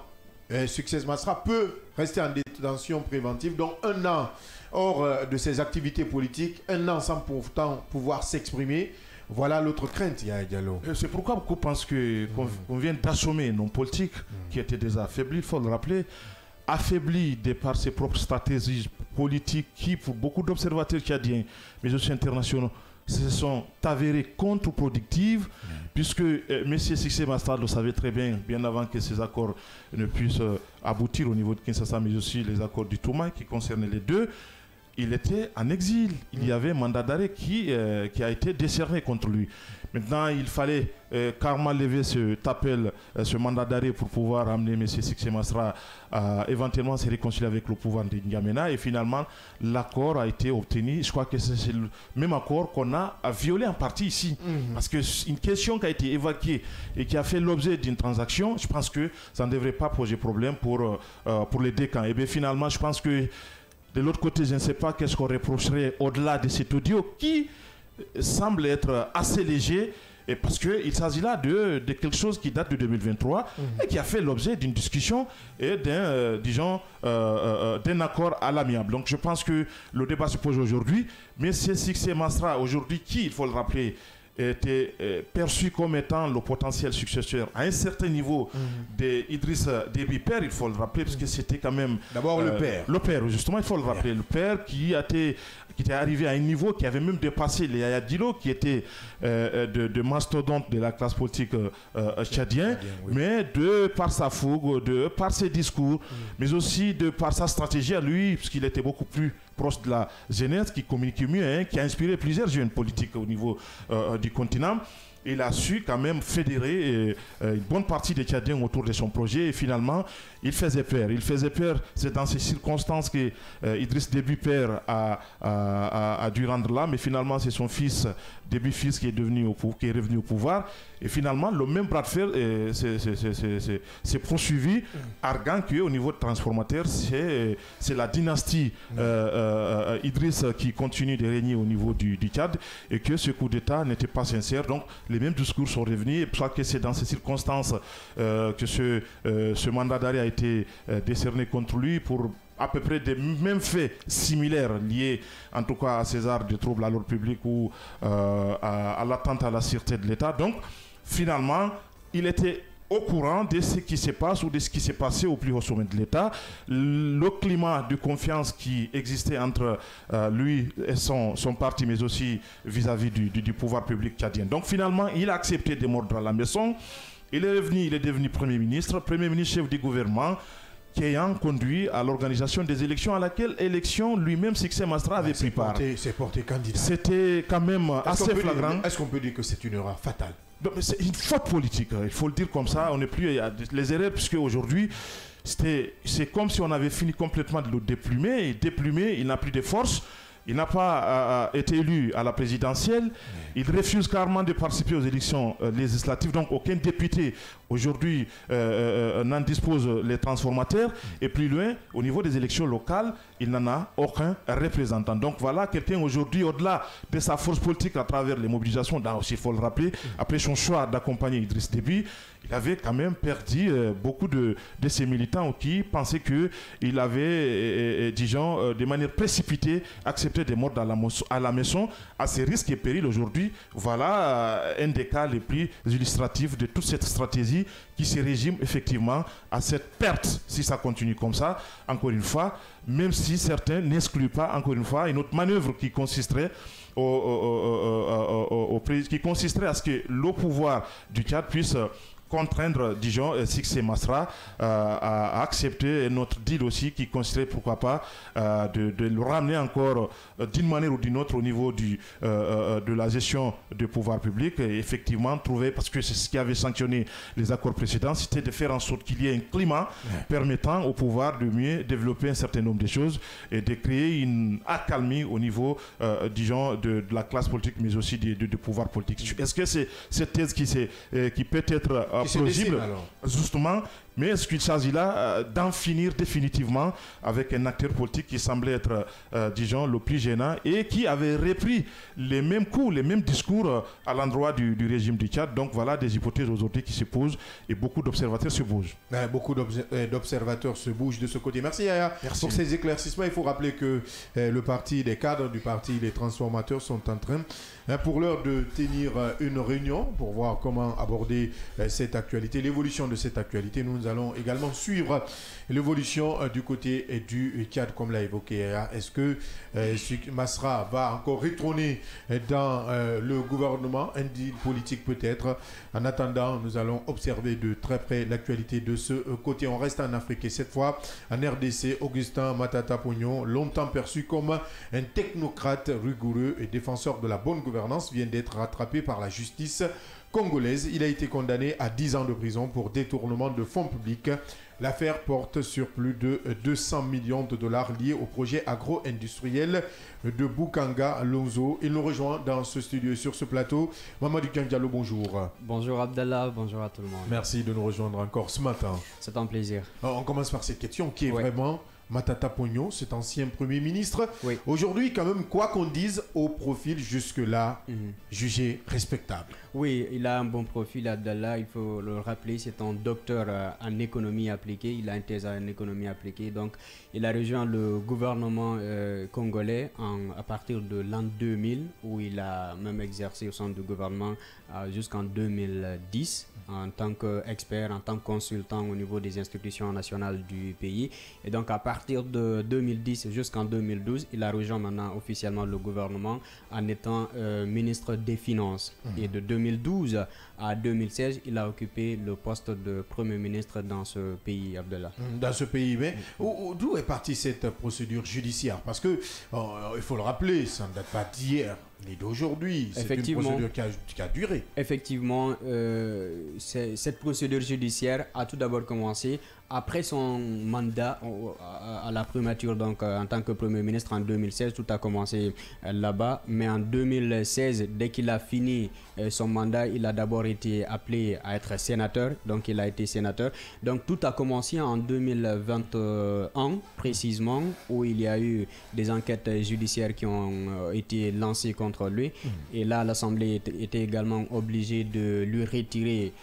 Sixé Masra peut rester en détention préventive, donc 1 an hors de ses activités politiques, 1 an sans pourtant pouvoir s'exprimer. Voilà l'autre crainte, Yaya Diallo. C'est pourquoi beaucoup pensent qu'on vient d'assommer un homme politique qui était déjà affaibli, il faut le rappeler, affaibli de par ses propres stratégies politiques qui, pour beaucoup d'observateurs tchadiens, mais aussi internationaux, se sont avérées contre-productives, puisque M. Sixé Masra le savait très bien avant que ces accords ne puissent aboutir au niveau de Kinshasa, mais aussi les accords du Toumaï qui concernaient les deux. Il était en exil. Il y avait un mandat d'arrêt qui a été décerné contre lui. Maintenant, il fallait carrément lever cet appel, ce mandat d'arrêt pour pouvoir amener M. Sixé Masra à éventuellement se réconcilier avec le pouvoir de N'Djamena. Et finalement, l'accord a été obtenu. Je crois que c'est le même accord qu'on a violé en partie ici. Parce qu'une question qui a été évacuée et qui a fait l'objet d'une transaction, je pense que ça ne devrait pas poser problème pour les deux camps. Et bien finalement, je pense que de l'autre côté, je ne sais pas qu'est-ce qu'on reprocherait au-delà de cet audio qui semble être assez léger, et parce qu'il s'agit là de quelque chose qui date de 2023 et qui a fait l'objet d'une discussion et d'un accord à l'amiable. Donc je pense que le débat se pose aujourd'hui, mais c'est Sixé Masra aujourd'hui qui, il faut le rappeler, était perçu comme étant le potentiel successeur à un certain niveau d'Idriss Déby Père, il faut le rappeler, parce que c'était quand même... D'abord le père. Le père, justement, il faut le rappeler. Le père qui était arrivé à un niveau qui avait même dépassé les Yaya Dilo, qui était de mastodonte de la classe politique tchadienne, mais de par sa fougue, de par ses discours, mais aussi de par sa stratégie à lui, puisqu'il était beaucoup plus proche de la jeunesse, qui communiquait mieux, qui a inspiré plusieurs jeunes politiques au niveau du continent. Il a su quand même fédérer une bonne partie des Tchadiens autour de son projet et finalement il faisait peur. Il faisait peur, c'est dans ces circonstances que Idriss Déby Père a dû rendre là, mais finalement c'est son fils, Déby Fils, qui est revenu au pouvoir. Et finalement, le même bras de fer s'est poursuivi, arguant qu'au niveau de transformateur, c'est la dynastie Idriss qui continue de régner au niveau du Tchad et que ce coup d'État n'était pas sincère. Donc, les mêmes discours sont revenus. Et je crois que c'est dans ces circonstances que ce mandat d'arrêt a été décerné contre lui pour à peu près des mêmes faits similaires liés en tout cas à ces arts de troubles à l'ordre public ou à l'atteinte à la sûreté de l'État. Donc finalement, il était au courant de ce qui se passe ou de ce qui s'est passé au plus haut sommet de l'État. Le climat de confiance qui existait entre lui et son parti, mais aussi vis-à-vis du pouvoir public tchadien. Donc finalement, il a accepté de mordre à la maison. Il est devenu Premier ministre chef du gouvernement, qui ayant conduit à l'organisation des élections à laquelle lui-même Sixé Masra avait pris part. C'est porté candidat. C'était quand même assez flagrant. Est-ce qu'on peut dire que c'est une erreur fatale? C'est une faute politique, il faut le dire comme ça. On n'est plus à les erreurs, puisque aujourd'hui, c'est comme si on avait fini complètement de le déplumer. Et déplumer, il n'a plus de force. il n'a pas été élu à la présidentielle. Il refuse carrément de participer aux élections législatives. Donc aucun député aujourd'hui n'en dispose les transformateurs. Et plus loin, au niveau des élections locales, il n'en a aucun représentant. Donc voilà quelqu'un aujourd'hui, au-delà de sa force politique à travers les mobilisations, il faut le rappeler, après son choix d'accompagner Idriss Déby, il avait quand même perdu beaucoup de ses militants qui pensaient qu'il avait, disons, de manière précipitée, accepté des morts à la maison, à ses risques et périls aujourd'hui. Voilà un des cas les plus illustratifs de toute cette stratégie qui se résume effectivement à cette perte, si ça continue comme ça, encore une fois, même si certains n'excluent pas, encore une fois, une autre manœuvre qui consisterait à ce que le pouvoir du Tchad puisse contraindre, disons, Sixé Masra à accepter notre deal aussi qui consisterait, pourquoi pas, de le ramener encore d'une manière ou d'une autre au niveau de la gestion du pouvoir public et effectivement trouver, parce que c'est ce qui avait sanctionné les accords précédents, c'était de faire en sorte qu'il y ait un climat permettant au pouvoir de mieux développer un certain nombre de choses et de créer une accalmie au niveau, disons, de la classe politique, mais aussi du pouvoir politique. Est-ce que c'est cette thèse qui peut être plausible, justement, mais est-ce qu'il s'agit là d'en finir définitivement avec un acteur politique qui semblait être, disons, le plus gênant et qui avait repris les mêmes coups, les mêmes discours à l'endroit du régime du Tchad. Donc voilà des hypothèses aujourd'hui qui se posent et beaucoup d'observateurs se bougent. Beaucoup d'observateurs se bougent de ce côté. Merci Yaya pour ces éclaircissements. Il faut rappeler que le parti, des cadres du parti, les transformateurs sont en train pour l'heure de tenir une réunion pour voir comment aborder cette actualité, l'évolution de cette actualité. Nous allons également suivre l'évolution du côté du Tchad, comme l'a évoqué. Est-ce que Masra va encore retourner dans le gouvernement, un deal politique peut-être? En attendant, nous allons observer de très près l'actualité de ce côté. On reste en Afrique et cette fois en RDC. Augustin Matata Pognon, longtemps perçu comme un technocrate rigoureux et défenseur de la bonne gouvernance, vient d'être rattrapé par la justice congolaise. Il a été condamné à 10 ans de prison pour détournement de fonds publics. L'affaire porte sur plus de 200 millions de dollars liés au projet agro-industriel de Bukanga Lonzo. Il nous rejoint dans ce studio et sur ce plateau. Mamadou Diallo, bonjour. Bonjour Abdallah, bonjour à tout le monde. Merci de nous rejoindre encore ce matin. C'est un plaisir. On commence par cette question qui est vraiment... Matata Pognon, cet ancien Premier ministre. Oui. Aujourd'hui, quand même, quoi qu'on dise, au profil jusque-là jugé respectable. Oui, il a un bon profil, Abdallah, il faut le rappeler, c'est un docteur en économie appliquée, il a une thèse en économie appliquée, donc il a rejoint le gouvernement congolais à partir de l'an 2000, où il a même exercé au sein du gouvernement jusqu'en 2010. En tant qu'expert, en tant que consultant au niveau des institutions nationales du pays. Et donc à partir de 2010 jusqu'en 2012, il a rejoint maintenant officiellement le gouvernement en étant ministre des Finances. Et de 2012 à 2016, il a occupé le poste de Premier ministre dans ce pays, Abdallah. Dans ce pays, mais d'où est partie cette procédure judiciaire? Parce que, il faut le rappeler, ça ne date pas d'hier ni d'aujourd'hui. C'est une procédure qui a duré. Effectivement, cette procédure judiciaire a tout d'abord commencé après son mandat à la primature, donc en tant que Premier ministre en 2016, tout a commencé là-bas. Mais en 2016, dès qu'il a fini son mandat, il a d'abord été appelé à être sénateur, donc il a été sénateur. Donc tout a commencé en 2021 précisément, où il y a eu des enquêtes judiciaires qui ont été lancées contre lui. Et là, l'Assemblée était également obligée de lui retirer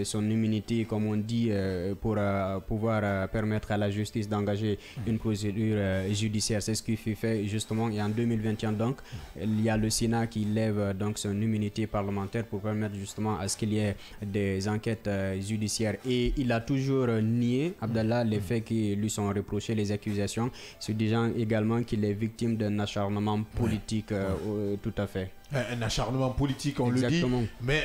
son immunité, comme on dit, pour pouvoir permettre à la justice d'engager une procédure judiciaire. C'est ce qui fut fait justement. Et en 2021, donc, il y a le Sénat qui lève donc son immunité parlementaire pour permettre justement à ce qu'il y ait des enquêtes judiciaires. Et il a toujours nié, Abdallah, les faits qui lui sont reprochés, les accusations, se disant également qu'il est victime d'un acharnement politique. Tout à fait. un acharnement politique, on Exactement. le dit, mais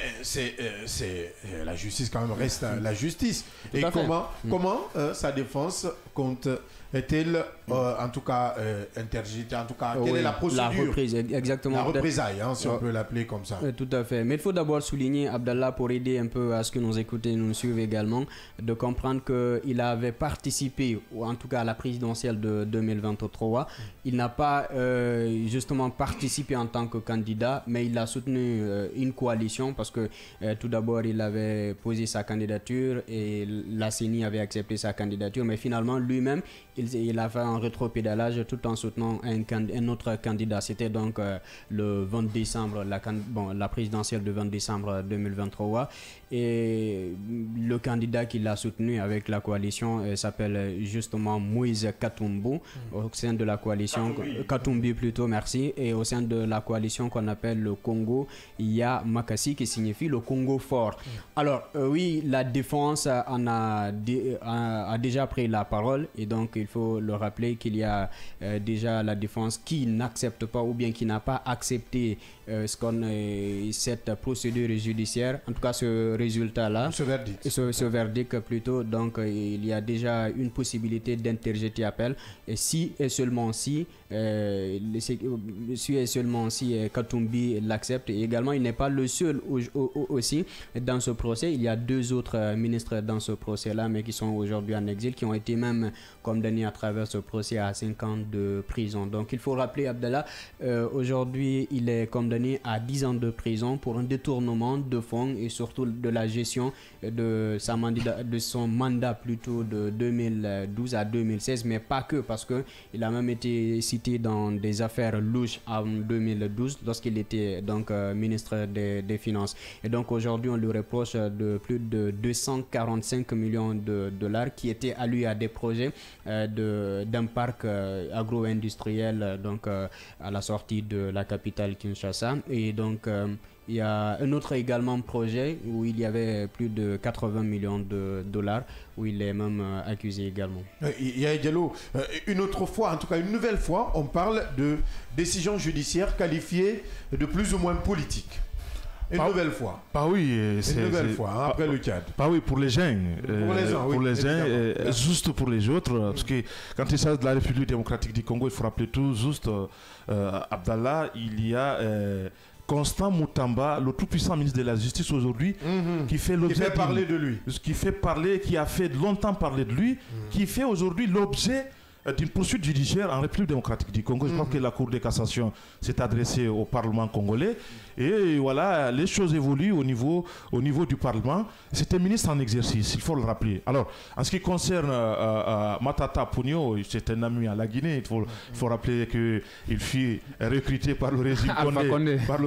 la justice quand même reste la justice. Tout Et à fait. comment sa défense compte est-elle en tout cas interjetée, en tout cas quelle est la procédure? La reprise, exactement. La représaille, hein, si on peut l'appeler comme ça. Tout à fait. Mais il faut d'abord souligner, Abdallah, pour aider un peu à ce que nous écoutons et nous suivent également, de comprendre qu'il avait participé, ou en tout cas à la présidentielle de 2023. Il n'a pas justement participé en tant que candidat, mais il a soutenu une coalition parce que tout d'abord, il avait posé sa candidature et la CENI avait accepté sa candidature, mais finalement, lui-même, il a fait un rétropédalage tout en soutenant un autre candidat. C'était donc le 20 décembre, la présidentielle du 20 décembre 2023. Et le candidat qui l'a soutenu avec la coalition s'appelle justement Moïse Katumbi, au sein de la coalition Katumbi plutôt, merci, et au sein de la coalition qu'on appelle le Congo, il y a Makassi qui signifie le Congo fort. Alors oui, la défense a déjà pris la parole, et donc il faut le rappeler qu'il y a déjà la défense qui n'accepte pas ou bien qui n'a pas accepté cette procédure judiciaire, en tout cas ce résultat-là, ce verdict plutôt. Donc il y a déjà une possibilité d'interjeter appel, et si et seulement si Katumbi l'accepte. Et également, il n'est pas le seul aussi dans ce procès. Il y a 2 autres ministres dans ce procès-là, mais qui sont aujourd'hui en exil, qui ont été même condamnés à travers ce procès à 5 ans de prison. Donc il faut rappeler, Abdallah, aujourd'hui il est condamné à 10 ans de prison pour un détournement de fonds et surtout de la gestion de son mandat plutôt de 2012 à 2016, mais pas que, parce qu'il a même été cité dans des affaires louches en 2012 lorsqu'il était donc ministre des Finances. Et donc aujourd'hui on lui reproche de plus de 245 millions de dollars qui étaient alloués à des projets d'un parc agro-industriel donc à la sortie de la capitale Kinshasa. Et donc il y a un autre également projet où il y avait plus de 80 millions de dollars, où il est même accusé également. Il y a Diallo, une autre fois, en tout cas une nouvelle fois, on parle de décision judiciaire qualifiée de plus ou moins politique. Une nouvelle fois. Une nouvelle fois, hein, après le Tchad. Pour les gens. Pour les gens, juste pour les autres. Parce que quand il s'agit de la République démocratique du Congo, il faut rappeler tout juste, Abdallah, il y a Constant Moutamba, le tout-puissant ministre de la Justice aujourd'hui, qui fait l'objet. Qui fait parler de lui. Qui a fait longtemps parler de lui, qui fait aujourd'hui l'objet d'une poursuite judiciaire en République démocratique du Congo. Je crois que la Cour de cassation s'est adressée au Parlement congolais. Et voilà, les choses évoluent au niveau du Parlement. C'était ministre en exercice, il faut le rappeler. Alors, en ce qui concerne Matata Ponyo, c'est un ami à la Guinée. Il faut rappeler qu'il fut recruté par le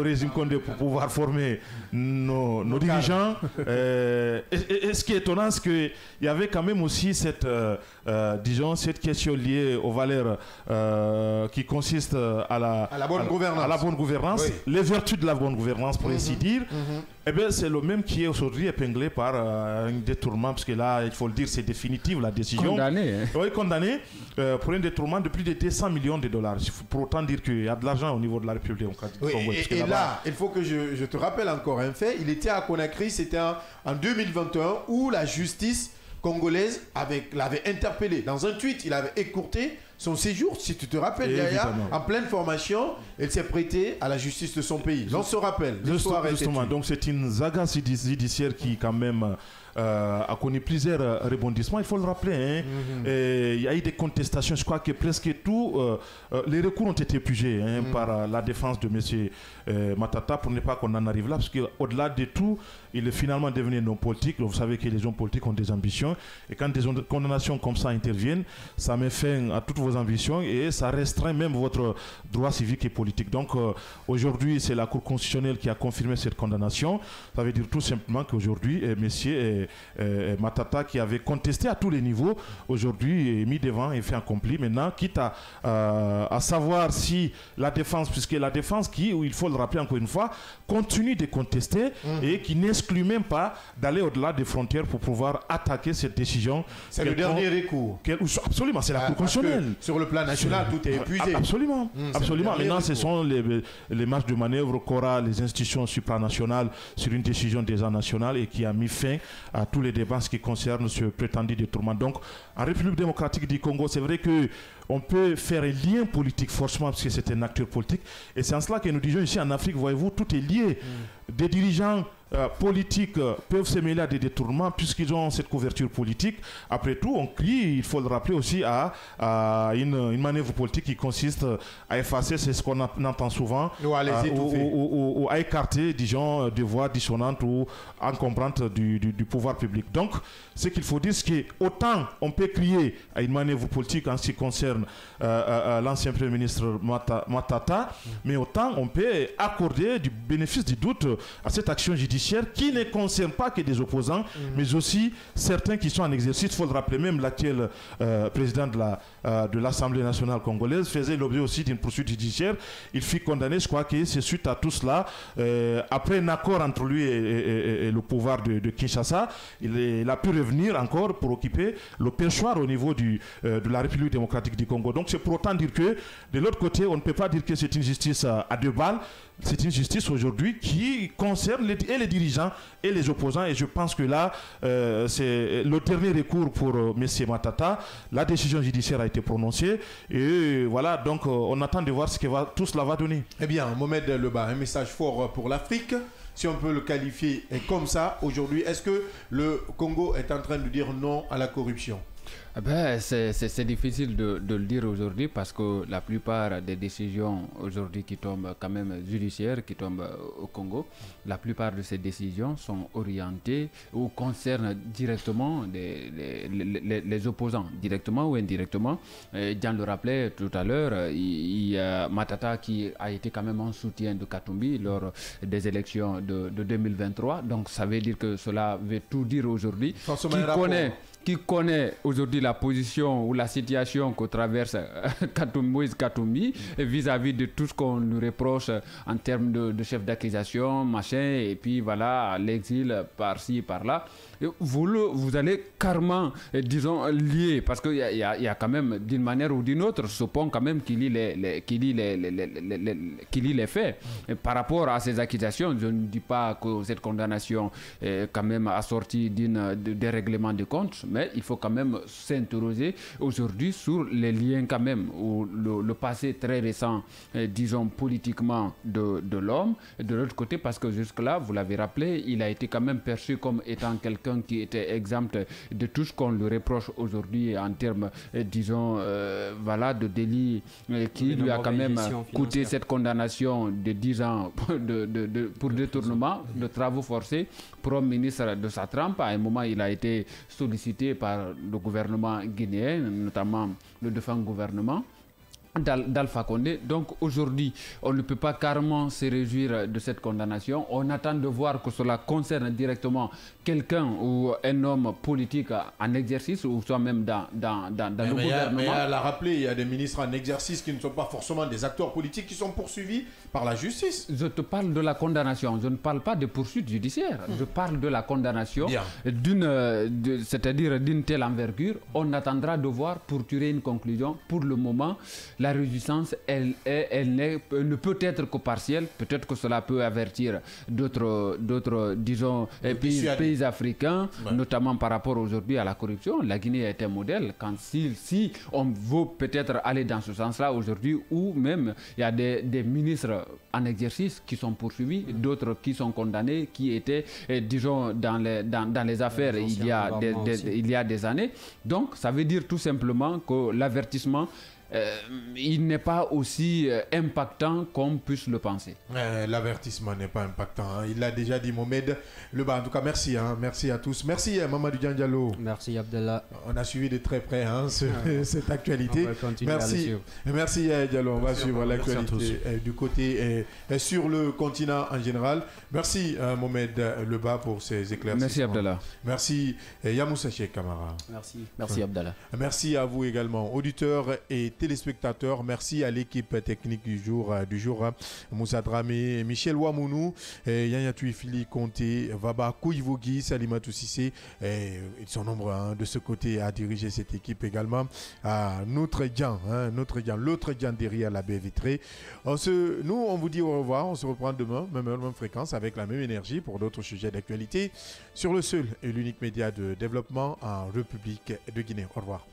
régime Condé, pour pouvoir former nos dirigeants. Et ce qui est étonnant, c'est qu'il y avait quand même aussi cette question liée aux valeurs qui consistent à la bonne gouvernance, oui. Les vertus de la bonne gouvernance, pour ainsi dire. Eh bien, c'est le même qui est aujourd'hui épinglé par un détournement, parce que là, il faut le dire, c'est définitif la décision. Condamné. Oui, condamné pour un détournement de plus de 200 millions de dollars. Pour autant dire qu'il y a de l'argent au niveau de la République démocratique du Congo. Et là, il faut que je te rappelle encore un fait. Il était à Conakry, c'était en 2021, où la justice congolaise l'avait interpellé. Dans un tweet, il avait écourté son séjour, si tu te rappelles, Yaya, en pleine formation, elle s'est prêtée à la justice de son pays. On se rappelle. Justement, donc c'est une saga judiciaire qui quand même a connu plusieurs rebondissements, il faut le rappeler. Il y a eu des contestations, je crois que presque tous les recours ont été épuisés par la défense de M. Matata, pour ne pas qu'on en arrive là, parce qu'au-delà de tout, il est finalement devenu un homme politique. Vous savez que les hommes politiques ont des ambitions, et quand des condamnations comme ça interviennent, ça met fin à toutes vos ambitions et ça restreint même votre droit civique et politique. Donc aujourd'hui, c'est la Cour constitutionnelle qui a confirmé cette condamnation. Ça veut dire tout simplement qu'aujourd'hui, M. Matata, qui avait contesté à tous les niveaux, aujourd'hui est mis devant et fait accompli. Maintenant, quitte à savoir si la défense, puisque la défense où il faut le rappeler encore une fois, continue de contester et qui n'exclut même pas d'aller au-delà des frontières pour pouvoir attaquer cette décision. C'est le dernier recours. Absolument, c'est la Cour constitutionnelle. Sur le plan national, tout est épuisé. Absolument. Absolument. Maintenant, ce sont les marges de manœuvre qu'aura les institutions supranationales sur une décision déjà nationale et qui a mis fin à tous les débats qui concernent ce prétendu détournement. Donc, en République démocratique du Congo, c'est vrai que on peut faire un lien politique forcément parce que c'est un acteur politique. Et c'est en cela que nous disons ici en Afrique, voyez-vous, tout est lié. Des dirigeants politiques peuvent se mêler à des détournements puisqu'ils ont cette couverture politique. Après tout, on crie, il faut le rappeler aussi, à une manœuvre politique qui consiste à effacer, c'est ce qu'on entend souvent, ou à écarter, disons, des voix dissonantes ou encombrantes du pouvoir public. Donc, ce qu'il faut dire, c'est qu'autant on peut crier à une manœuvre politique en ce qui concerne l'ancien Premier ministre Matata, mais autant on peut accorder du bénéfice du doute à cette action judiciaire qui ne concerne pas que des opposants, mais aussi certains qui sont en exercice. Il faut le rappeler, même l'actuel président de l'Assemblée nationale congolaise faisait l'objet aussi d'une poursuite judiciaire. Il fut condamné, je crois que c'est suite à tout cela, après un accord entre lui et le pouvoir de Kinshasa, il a pu revenir encore pour occuper le perchoir au niveau de la République démocratique du Congo. Donc c'est pour autant dire que de l'autre côté, on ne peut pas dire que c'est une justice à deux balles. C'est une justice aujourd'hui qui concerne les dirigeants et les opposants. Et je pense que là, c'est le dernier recours pour M. Matata. La décision judiciaire a été prononcée. Et voilà, donc on attend de voir ce que tout cela va donner. Eh bien, Mohamed Leba, un message fort pour l'Afrique. Si on peut le qualifier comme ça aujourd'hui, est-ce que le Congo est en train de dire non à la corruption ? C'est difficile de le dire aujourd'hui parce que la plupart des décisions aujourd'hui qui tombent quand même judiciaires, qui tombent au Congo, la plupart de ces décisions sont orientées ou concernent directement les opposants, directement ou indirectement. Dian le rappelait tout à l'heure, il y a Matata qui a été quand même en soutien de Katumbi lors des élections de 2023. Donc ça veut dire que cela veut tout dire aujourd'hui. Qui connaît aujourd'hui la position ou la situation que traverse Moïse Katumbi vis-à-vis de tout ce qu'on nous reproche en termes de chef d'accusation, machin, et puis voilà, l'exil par-ci, par-là. Vous allez carrément, disons, lier, parce qu'il y a quand même, d'une manière ou d'une autre, ce pont quand même qui lie les faits. Et par rapport à ces accusations, je ne dis pas que cette condamnation est quand même assortie des règlements de compte, mais il faut quand même s'interroger aujourd'hui sur les liens quand même, ou le passé très récent, disons, politiquement de l'homme. Et de l'autre côté, parce que jusque-là, vous l'avez rappelé, il a été quand même perçu comme étant quelqu'un qui était exempt de tout ce qu'on lui reproche aujourd'hui en termes, disons, voilà, de délit qui lui a quand même coûté cette condamnation de 10 ans pour détournement de travaux forcés. Premier ministre de sa trempe, à un moment, il a été sollicité par le gouvernement guinéen, notamment le défunt gouvernement d'Alpha Condé. Donc aujourd'hui, on ne peut pas carrément se réjouir de cette condamnation. On attend de voir que cela concerne directement quelqu'un ou un homme politique en exercice ou soit même dans le gouvernement. Mais à la rappeler, il y a des ministres en exercice qui ne sont pas forcément des acteurs politiques qui sont poursuivis par la justice. Je te parle de la condamnation, je ne parle pas de poursuites judiciaires. Je parle de la condamnation, c'est-à-dire d'une telle envergure. On attendra de voir pour tirer une conclusion. Pour le moment, la résistance, elle ne peut être que partielle. Peut-être que cela peut avertir d'autres disons, pays africains, notamment par rapport aujourd'hui à la corruption. La Guinée est un modèle. Si on veut peut-être aller dans ce sens-là aujourd'hui, ou même il y a des ministres en exercice qui sont poursuivis, d'autres qui sont condamnés, qui étaient, disons, dans les affaires il y a des années. Donc, ça veut dire tout simplement que l'avertissement, il n'est pas aussi impactant qu'on puisse le penser. L'avertissement n'est pas impactant. Hein. Il l'a déjà dit, Mohamed Leba. En tout cas, merci. Hein. Merci à tous. Merci, Mamadou Diallo. Merci, Abdallah. On a suivi de très près cette actualité. Merci, Diallo. On va suivre l'actualité du côté sur le continent en général. Merci, Mohamed Leba, pour ces éclaircissements. Merci, Abdallah. Merci, Yamoussa Cheikh Kamara. Merci, Abdallah. Merci à vous également, auditeurs et téléspectateurs. Merci à l'équipe technique du jour, Moussa Dramé, Michel Ouamounou, Yaya Tuifili, Conté, Vaba Kouivougui, Salimatou Sissé. Ils sont nombreux de ce côté à diriger cette équipe également. L'autre Dian derrière la baie vitrée. Nous, on vous dit au revoir. On se reprend demain, même heure, même fréquence, avec la même énergie pour d'autres sujets d'actualité sur le seul et l'unique média de développement en République de Guinée. Au revoir.